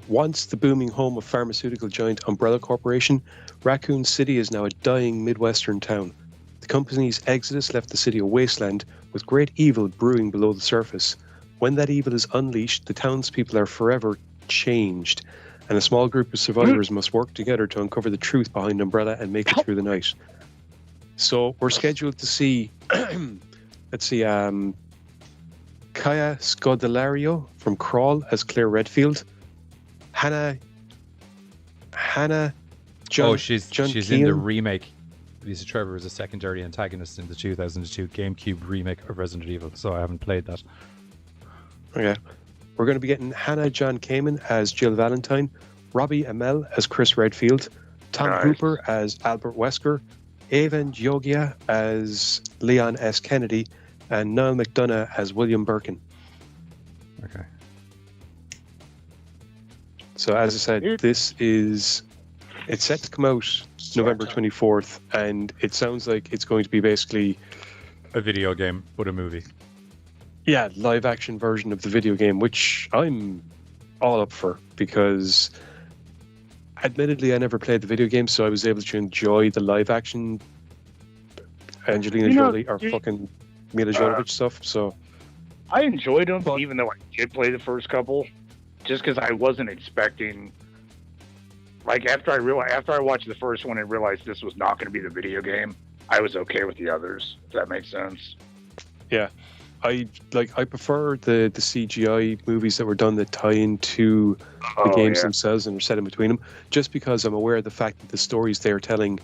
Once the booming home of pharmaceutical giant Umbrella Corporation, Raccoon City is now a dying Midwestern town. The company's exodus left the city a wasteland with great evil brewing below the surface. When that evil is unleashed, the townspeople are forever changed, and a small group of survivors must work together to uncover the truth behind Umbrella and make it through the night. So we're scheduled to see, Kaya Scodelario from Crawl as Claire Redfield, Hannah John. She's John in the Keane. remake. Lisa Trevor is a secondary antagonist in the 2002 GameCube remake of Resident Evil, so I haven't played that. Okay. We're going to be getting Hannah John Kamen as Jill Valentine, Robbie Amell as Chris Redfield, Tom Hooper as Albert Wesker, Evan Yogia as Leon S. Kennedy, and Niall McDonough as William Birkin. Okay. So as I said, it's set to come out November 24th, and it sounds like it's going to be basically a video game, but a movie. Yeah, live action version of the video game, which I'm all up for, because admittedly I never played the video game, so I was able to enjoy the live action Angelina Jolie or fucking Mila Jovovich stuff. So I enjoyed them, even though I did play the first couple, just because I wasn't expecting. Like after I watched the first one and realized this was not going to be the video game, I was okay with the others. If that makes sense. Yeah, I prefer the CGI movies that were done that tie into the games themselves and are set in between them, just because I'm aware of the fact that the stories they're telling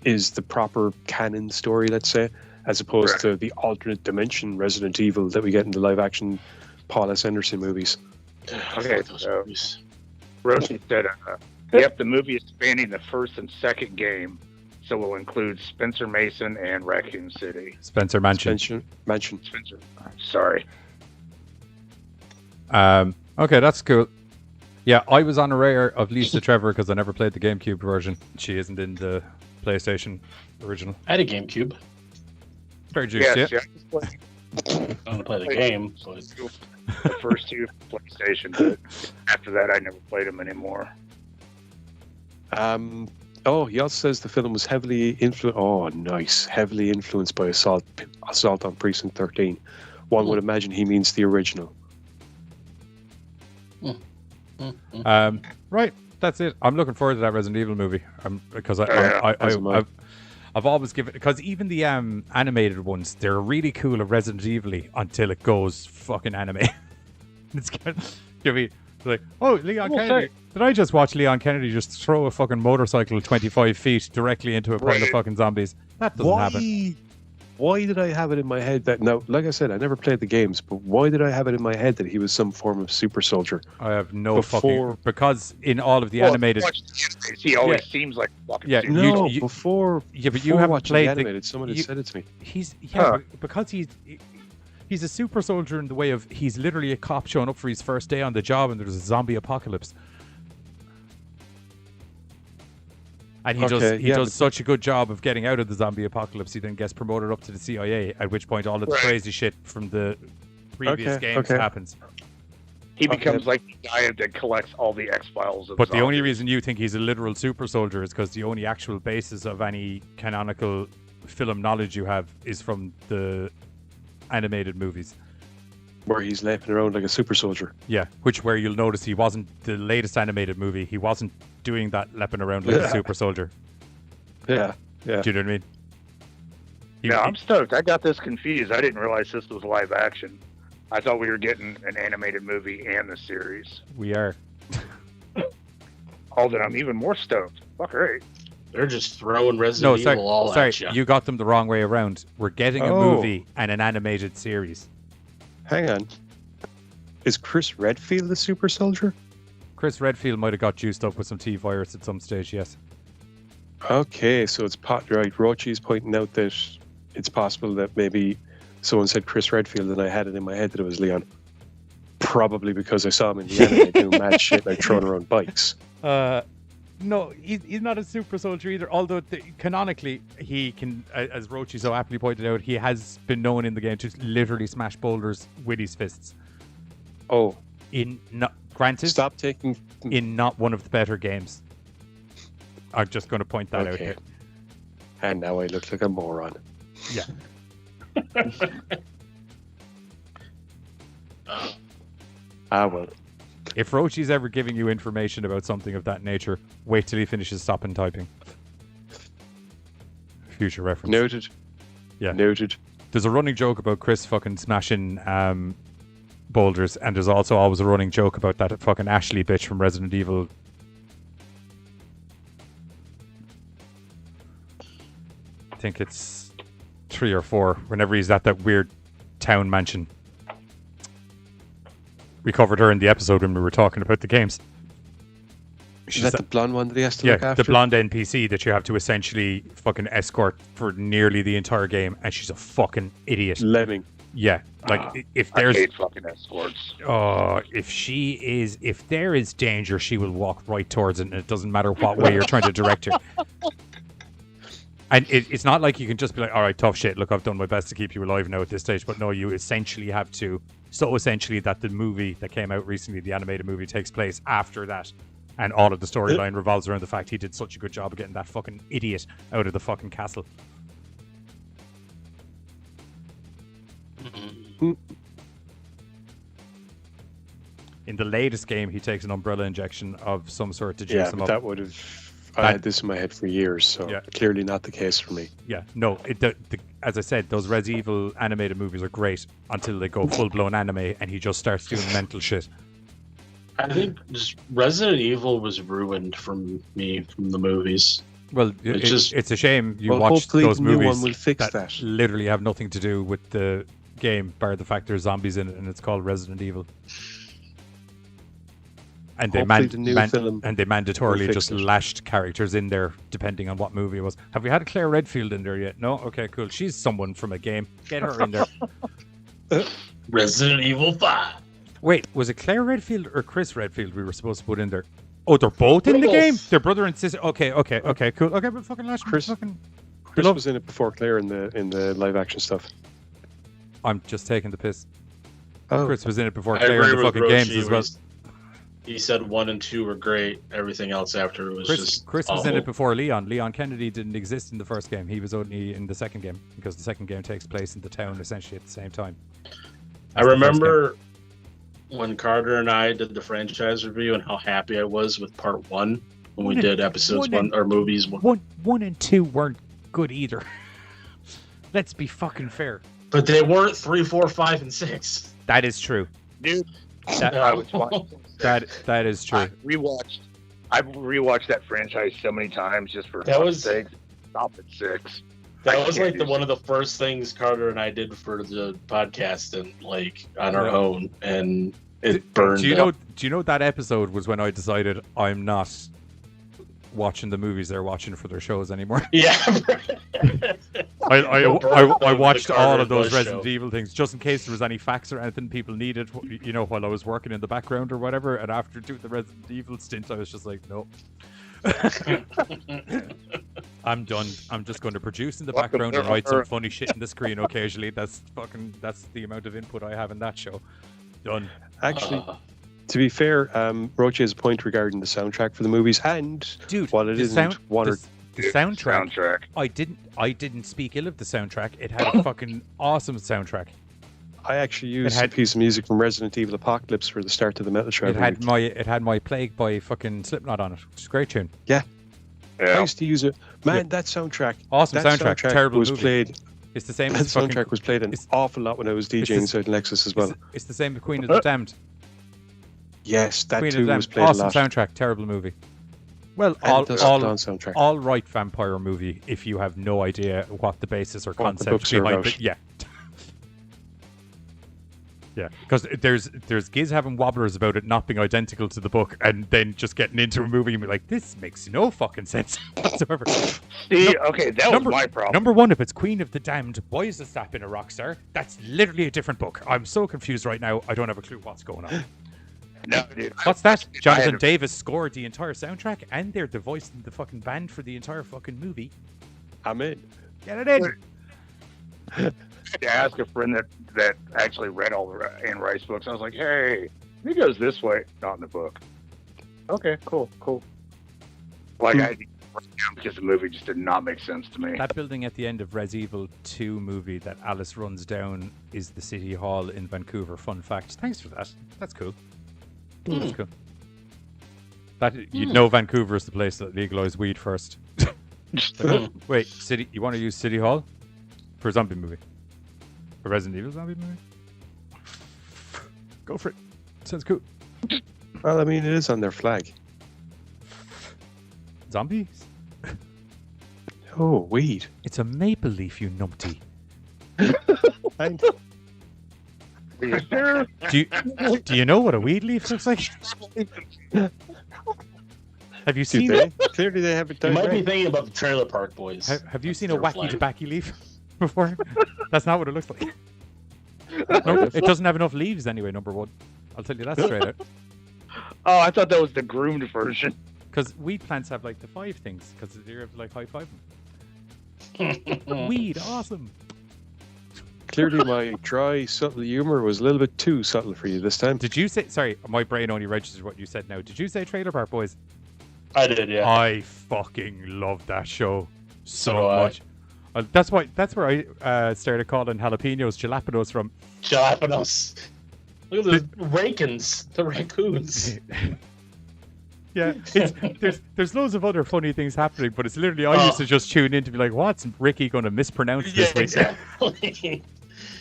is the proper canon story, let's say, as opposed to the alternate dimension Resident Evil that we get in the live-action Paul S. Anderson movies. Okay, so Rosie said, yep, the movie is spanning the first and second game, so will include Spencer Mason and Raccoon City. Spencer Mansion. Spencer. Sorry. Okay, that's cool. Yeah, I was unaware of Lisa Trevor because I never played the GameCube version. She isn't in the PlayStation original. I had a GameCube. Very juicy. Yes, yeah. I'm gonna play the game, but The first two PlayStation, but after that, I never played them anymore. He also says the film was heavily heavily influenced by Assault on Precinct 13. One would imagine he means the original. Right, that's it. I'm looking forward to that Resident Evil movie. Because I've always given, because even the animated ones, they're really cool at Resident Evil-y until it goes fucking anime. It's kind of, you know what I mean? It's like, oh, Leon Kennedy. Did I just watch Leon Kennedy just throw a fucking motorcycle 25 feet directly into a pile of fucking zombies? That doesn't happen. Why did I have it in my head that, now, like I said, I never played the games, but why did I have it in my head that he was some form of super soldier? I have no fucking, because in all of the animated, he always seems like fucking super. No, before but you haven't played the animated. Someone had said it to me. Because he's a super soldier in the way of, he's literally a cop showing up for his first day on the job and there's a zombie apocalypse. And he does such a good job of getting out of the zombie apocalypse, he then gets promoted up to the CIA, at which point all of the crazy shit from the previous games happens. He becomes like the guy that collects all the X-Files. But the only reason you think he's a literal super soldier is because the only actual basis of any canonical film knowledge you have is from the animated movies. Where he's leaping around like a super soldier. Yeah, where you'll notice he wasn't, the latest animated movie, he wasn't doing that leaping around like a super soldier. Yeah. Do you know what I mean? I'm stoked. I got this confused. I didn't realize this was live action. I thought we were getting an animated movie and the series. We are. Oh, then I'm even more stoked. Fuck right. They're just throwing Resident Evil all at you. You got them the wrong way around. We're getting a movie and an animated series. Hang on. Is Chris Redfield the super soldier? Chris Redfield might have got juiced up with some T-virus at some stage, yes. Okay, so it's right. Rochi's pointing out that it's possible that maybe someone said Chris Redfield and I had it in my head that it was Leon. Probably because I saw him in the anime doing mad shit like throwing around bikes. No, he's not a super soldier either, although canonically he can, as Rochi so aptly pointed out, he has been known in the game to literally smash boulders with his fists. Oh. Granted, stop taking... in not one of the better games. I'm just going to point that out here. And now I look like a moron. Yeah. Well. If Rochi's ever giving you information about something of that nature, wait till he finishes stopping typing. Future reference. Noted. Yeah. Noted. There's a running joke about Chris fucking smashing boulders, and there's also always a running joke about that fucking Ashley bitch from Resident Evil. I think it's 3 or 4, whenever he's at that weird town mansion. We covered her in the episode when we were talking about the games. Is that the blonde one that he has to look after? The blonde NPC that you have to essentially fucking escort for nearly the entire game, and she's a fucking idiot. Lemming. Yeah, like if there's... I hate fucking escorts. Oh, if there is danger, she will walk right towards it, and it doesn't matter what way you're trying to direct her. And it's not like you can just be like, all right, tough shit, look, I've done my best to keep you alive now at this stage. But no, you essentially have to. So essentially that the movie that came out recently, the animated movie, takes place after that. And all of the storyline revolves around the fact he did such a good job of getting that fucking idiot out of the fucking castle. In the latest game, he takes an umbrella injection of some sort to juice him up. That would have... I had this in my head for years, so clearly not the case for me. Yeah, no, as I said, those Res Evil animated movies are great until they go full-blown anime and he just starts doing mental shit. I think just Resident Evil was ruined from me from the movies. Well, It's it's a shame you Well, watched hopefully those the new movies one will fix that. literally have nothing to do with the game, bar the fact there's zombies in it, and it's called Resident Evil. And they Hopefully the new film and they mandatorily fix just it. lashed characters in there depending on what movie it was. Have we had Claire Redfield in there yet? No? Okay, cool. She's someone from a game. Get her in there. Resident Evil 5. Wait, was it Claire Redfield or Chris Redfield we were supposed to put in there? Oh, they're both in the Both. game? They're brother and sister. Okay, cool. Okay, but fucking lash. Chris was in it before Claire in the live action stuff. I'm just taking the piss. Oh, Chris was in it before I Claire in agree the with fucking games Roshi, as well. He said 1 and 2 were great. Everything else after was just Chris was in awful. it before Leon. Leon Kennedy didn't exist in the first game. He was only in the second game because the second game takes place in the town essentially at the same time. I remember when Carter and I did the franchise review and how happy I was with part 1 when we did episodes 1 or movies 1. One and 2 weren't good either. Let's be fucking fair. But they weren't 3, 4, 5, and 6. That is true. Dude, That, I was watching. that is true. I've rewatched that franchise so many times just for That was- sake. Stop at 6. That was can't like do one of the first things Carter and I did for the podcast and like on our Yeah. own, and it burned. Do you up. know that episode was when I decided I'm not watching the movies they're watching for their shows anymore? Yeah. I watched all of those Bush Resident show. Evil things just in case there was any facts or anything people needed, you know, while I was working in the background or whatever. And after doing the Resident Evil stint, I was just like, no. I'm done. I'm just going to produce in the background and write some funny shit in the screen occasionally. That's the amount of input I have in that show. Done. actually, to be fair, Roche has a point regarding the soundtrack for the movies, and Dude, while it the isn't one or the soundtrack. Soundtrack. I didn't speak ill of the soundtrack. It had a fucking awesome soundtrack. I actually used had- a piece of music from Resident Evil Apocalypse for the start of the Metal Shroud. It had my Plague by fucking Slipknot on it, which is a great tune. I Yeah. used to use it. Man, Yeah. that soundtrack. Awesome that soundtrack. Terrible was movie. played. It's the same That as fucking. soundtrack was played an it's- awful lot when I was the- DJing inside Lexus as well. It's the same with Queen of the Damned. Yes, that Queen of too the was Damned. played a Awesome lot. soundtrack. Terrible movie. Well, And the Dawn soundtrack. all right vampire movie if you have no idea what the basis or What the concept books are behind about. it. Yeah. Yeah, because there's Giz having wobblers about it not being identical to the book, and then just getting into a movie and be like, this makes no fucking sense whatsoever. See, okay, that was my problem. Number one, if it's Queen of the Damned, why is the sap in a rock star? That's literally a different book. I'm so confused right now. I don't have a clue what's going on. No, dude. What's that? I Jonathan had- Davis scored the entire soundtrack, and they're the voice in the fucking band for the entire fucking movie. I'm in. Get it in. to ask a friend that actually read all the Anne Rice books. I was like, hey, he goes this way, not in the book. Okay, cool. Like I had to write it down because the movie just did not make sense to me. That building at the end of Res Evil 2 movie that Alice runs down is the City Hall in Vancouver. Fun fact. Thanks for that. That's cool. That's cool. You'd know Vancouver is the place that legalized weed first. Wait, City? You want to use City Hall for a zombie movie? A Resident Evil zombie movie? Go for it. Sounds cool. Well, I mean, it is on their flag. Zombies? Oh, weed. It's a maple leaf, you numpty. And Do you know what a weed leaf looks like? Have you do seen they? Clearly, they haven't You done might be right. thinking about the Trailer Park Boys. Have you seen a They're wacky flying. tobacco leaf before? That's not what it looks like. No, it doesn't have enough leaves anyway, number one. I'll tell you that straight out. Oh, I thought that was the groomed version. Because weed plants have like the 5 things, because they're like high five them. Weed, awesome. Clearly, my dry, subtle humor was a little bit too subtle for you this time. Did you say, sorry, my brain only registered what you said now. Did you say Trailer Park Boys? I did, yeah. I fucking love that show so do I. much. That's where I started calling jalapenos jalapenos from. Jalapenos. Look at the rakins, the raccoons. Yeah, there's loads of other funny things happening, but it's literally I used to just tune in to be like, what's Ricky going to mispronounce this week? Exactly.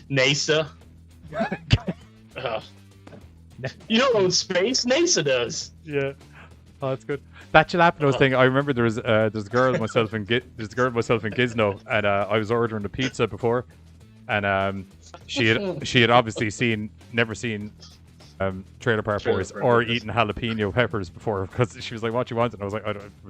NASA. You don't own space, NASA does. Yeah. Oh, that's good. That jalapenos thing. I remember there's a girl myself in Gizno, and I was ordering a pizza before, and she had obviously never seen Trailer Park Boys or eaten jalapeno peppers before, because she was like, "What you want?" And I was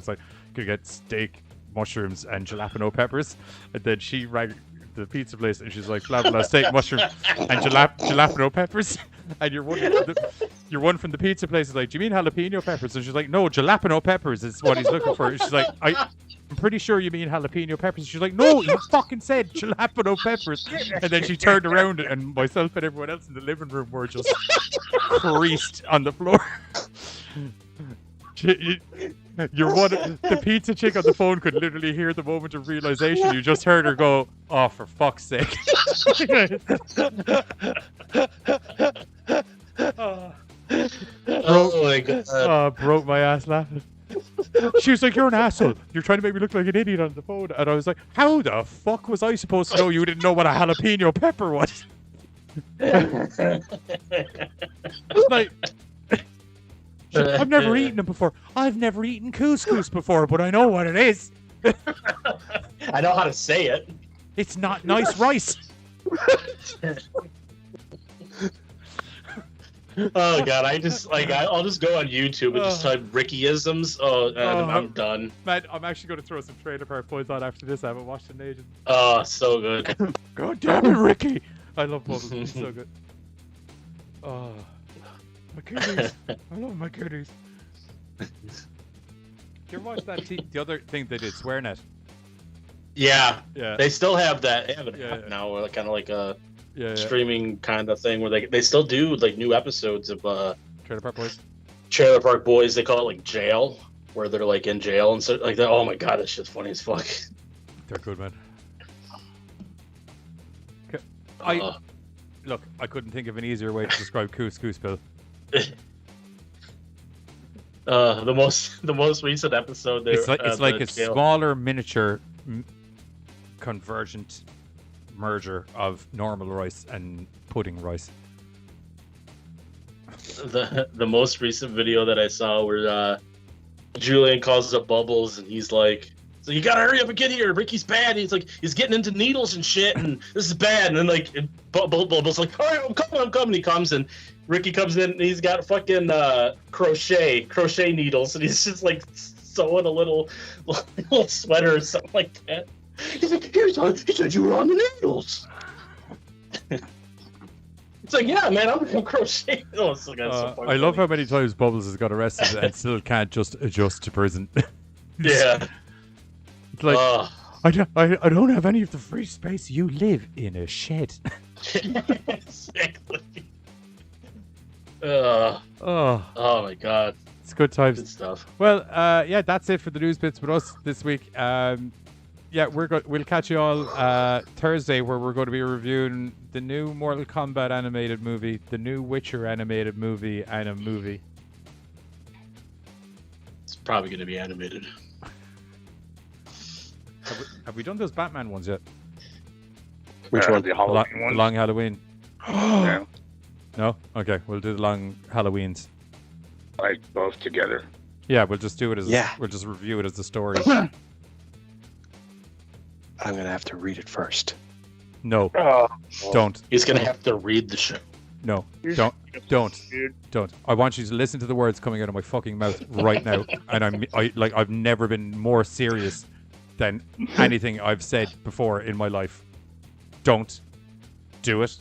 like, "Could get steak, mushrooms, and jalapeno peppers." And then she rang the pizza place, and she's like, "Blah blah, steak, mushroom, and jalapeno peppers." And your one from the pizza place is like, "Do you mean jalapeno peppers?" And she's like, "No, jalapeno peppers is what he's looking for." And she's like, I'm pretty sure you mean jalapeno peppers. She's like, "No, you fucking said jalapeno peppers." And then she turned around, and myself and everyone else in the living room were just creased on the floor. The pizza chick on the phone could literally hear the moment of realization. You just heard her go, "Oh, for fuck's sake." Oh my god. Broke my ass laughing. She was like, "You're an asshole. You're trying to make me look like an idiot on the phone." And I was like, "How the fuck was I supposed to know you didn't know what a jalapeno pepper was?" Like, I've never eaten them before. I've never eaten couscous before, but I know what it is. I know how to say it. It's not nice rice. Oh god, I'll just go on YouTube and just type Rickyisms. I'm done. Man, I'm actually going to throw some Trailer Park Boys on after this. I haven't watched it in ages. Oh, so good. God damn it, Ricky! I love Bubbles. It's so good. Oh, my kitties. I love my kitties. Did you ever watch that? The other thing they did, SwearNet. Yeah. Yeah. They still have that. They have it now, kind of like a streaming kind of thing where they still do like new episodes of Trailer Park Boys. Trailer Park Boys. They call it like jail, where they're like in jail and so like that. Oh my god, that shit's funny as fuck. They're good, man. Look, I couldn't think of an easier way to describe couscous, Bill. The most recent episode. It's like a smaller miniature convergent merger of normal rice and pudding rice. The most recent video that I saw where Julian calls up Bubbles and he's like, "So you gotta hurry up and get here. Ricky's bad." And he's like, he's getting into needles and shit, and this is bad. And then like Bubbles like, "All right, I'm coming. He comes and Ricky comes in and he's got fucking crochet needles and he's just like sewing a little sweater or something like that. He's like, he said you were on the needles. It's like, yeah, man, I'm gonna crochet. Oh, so I love how many times Bubbles has got arrested and still can't just adjust to prison. Yeah. It's like, I don't have any of the free space. You live in a shed. Exactly. Oh my god. It's good times. Good stuff. Well, yeah, that's it for the news bits with us this week. Yeah, we'll catch you all Thursday, where we're going to be reviewing the new Mortal Kombat animated movie, the new Witcher animated movie, and a movie. It's probably going to be animated. Have we done those Batman ones yet? Which one? The Halloween one? Long Halloween. Yeah. No? Okay, we'll do the long Halloweens. Like both together. Yeah, we'll just do it as we'll just review it as the story. I'm gonna have to read it first. No, don't. He's gonna have to read the show. No, don't. I want you to listen to the words coming out of my fucking mouth right now. And I've never been more serious than anything I've said before in my life. Don't do it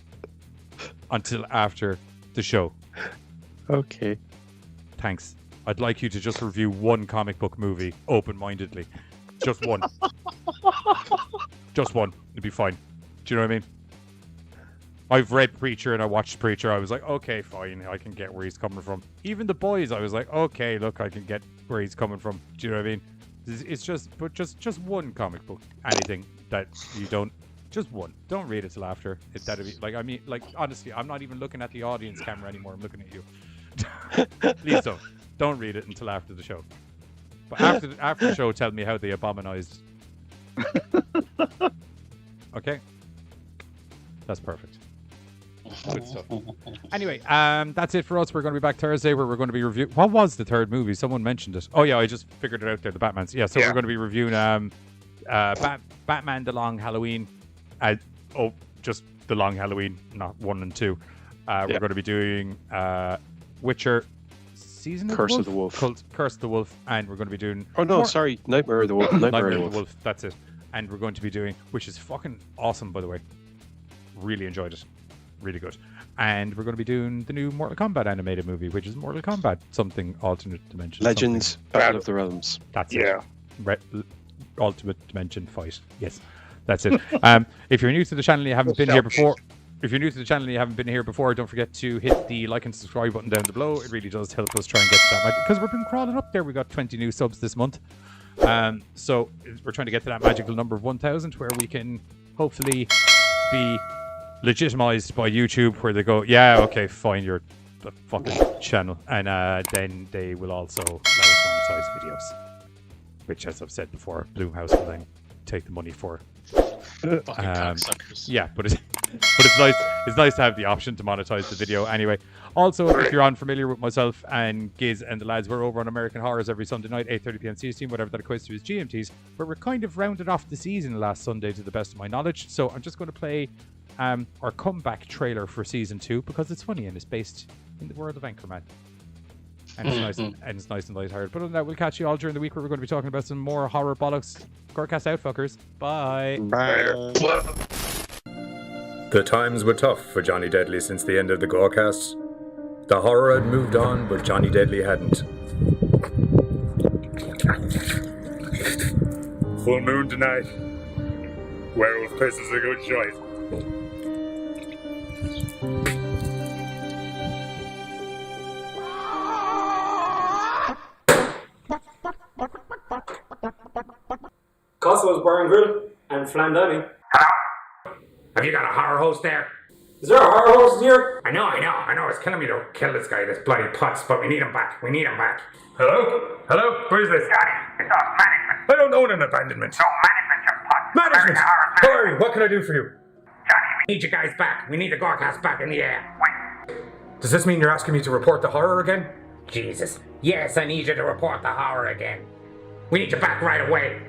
until after the show. Okay. Thanks. I'd like you to just review one comic book movie open-mindedly. Just one. Just one. It'd be fine. Do you know what I mean? I've read Preacher and I watched Preacher. I was like, okay, fine. I can get where he's coming from. Even The Boys, I was like, okay, look, I can get where he's coming from. Do you know what I mean? It's just one comic book. Anything that you don't... Just one. Don't read it till after. That'd be like, honestly, I'm not even looking at the audience camera anymore. I'm looking at you. Please don't. Don't read it until after the show. But after the show, tell me how they abominized. Okay? That's perfect. Good stuff. Anyway, that's it for us. We're going to be back Thursday where we're going to be reviewing. What was the third movie? Someone mentioned it. Oh yeah, I just figured it out there. The Batman's. Yeah, so we're going to be reviewing Batman: The Long Halloween. Just The Long Halloween, not 1 and 2. We're going to be doing Witcher Season of Curse the of the Wolf. Curse of the Wolf, and we're going to be doing. Oh no, sorry, Nightmare of the Wolf. Nightmare of the Wolf. That's it. And we're going to be doing, which is fucking awesome, by the way. Really enjoyed it. Really good. And we're going to be doing the new Mortal Kombat animated movie, which is Mortal Kombat, something alternate dimension. Legends, Battle of the Realms. That's it. Ultimate dimension fight. Yes, that's it. If you're new to the channel and you haven't been here before, don't forget to hit the like and subscribe button down below. It really does help us try and get to that magic, because we've been crawling up there. We got 20 new subs this month. So we're trying to get to that magical number of 1,000 where we can hopefully be legitimized by YouTube, where they go, yeah, okay, fine, you're the fucking channel, and then they will also let us monetize videos, which, as I've said before, Bloomhouse will then take the money for. Fucking cocksuckers. Yeah, but it's nice. It's nice to have the option to monetize the video anyway. Also, if you're unfamiliar with myself and Giz and the lads, we're over on American Horrors every Sunday night, 8:30 p.m. CST, whatever that equates to is GMTs, where we're kind of rounded off the season last Sunday to the best of my knowledge. So I'm just going to play our comeback trailer for season 2 because it's funny and it's based in the world of Anchorman. And it's nice and lighthearted. But other than that, we'll catch you all during the week where we're going to be talking about some more horror bollocks. GoreCast out, fuckers. Bye. The times were tough for Johnny Deadly since the end of the GoreCast. The horror had moved on, but Johnny Deadly hadn't. Full moon tonight. Werewolf piss is a good choice. Cosmo's Bar and Grill and Flan Dining. Hello? Have you got a horror host there? Is there a horror host here? I know. It's killing me to kill this guy, this bloody putz, but we need him back. Hello? Hello? Where's this? Johnny, it's us, management. I don't own an abandonment. No, management just putz. Management! How are you? What can I do for you? Johnny, we need you guys back. We need the GoreCast back in the air. Wait. Does this mean you're asking me to report the horror again? Jesus. Yes, I need you to report the horror again. We need you back right away.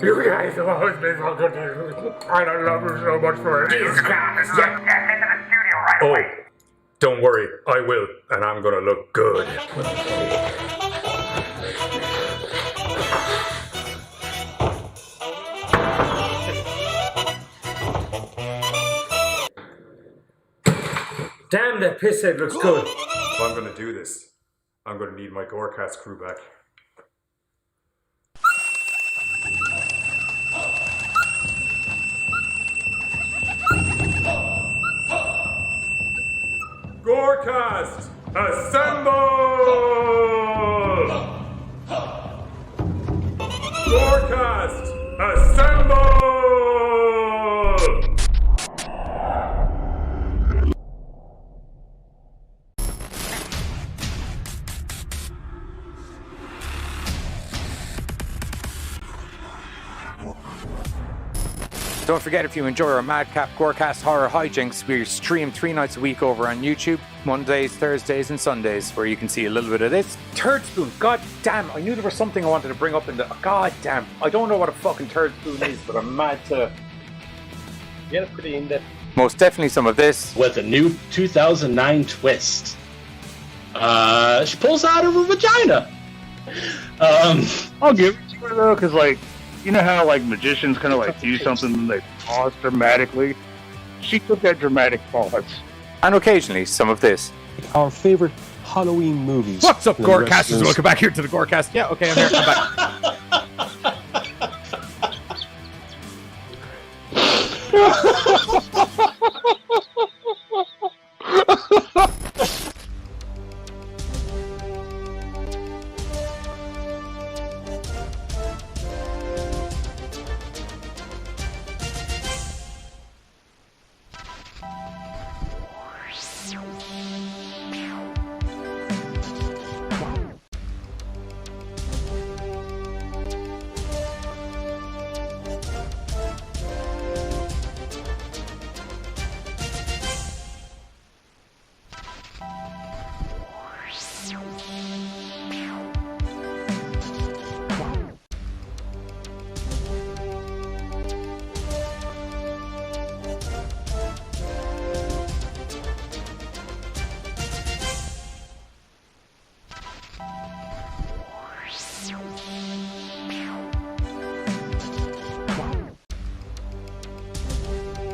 You guys have always been so good to you. I love you so much for it. Jesus Christ. Get into the studio right away. Don't worry, I will, and I'm gonna look good. Damn, that pisshead looks good. If I'm gonna do this, I'm gonna need my GoreCast crew back. GoreCast, assemble! GoreCast, assemble! Don't forget, if you enjoy our Madcap GoreCast horror hijinks, we stream 3 nights a week over on YouTube, Mondays, Thursdays, and Sundays, where you can see a little bit of this. Turd spoon, god damn, I knew there was something I wanted to bring up in the... God damn, I don't know what a fucking turd spoon is, but I'm mad to... Yeah, it's pretty in-depth. Most definitely some of this. With a new 2009 twist. She pulls out of her vagina. I'll give it to her though, because like, you know how like magicians kind of like do something and they pause dramatically? She took that dramatic pause. And occasionally some of this. Our favorite Halloween movies. What's up, GoreCasters? Welcome back here to the GoreCast. Yeah, okay, I'm here. I'm back.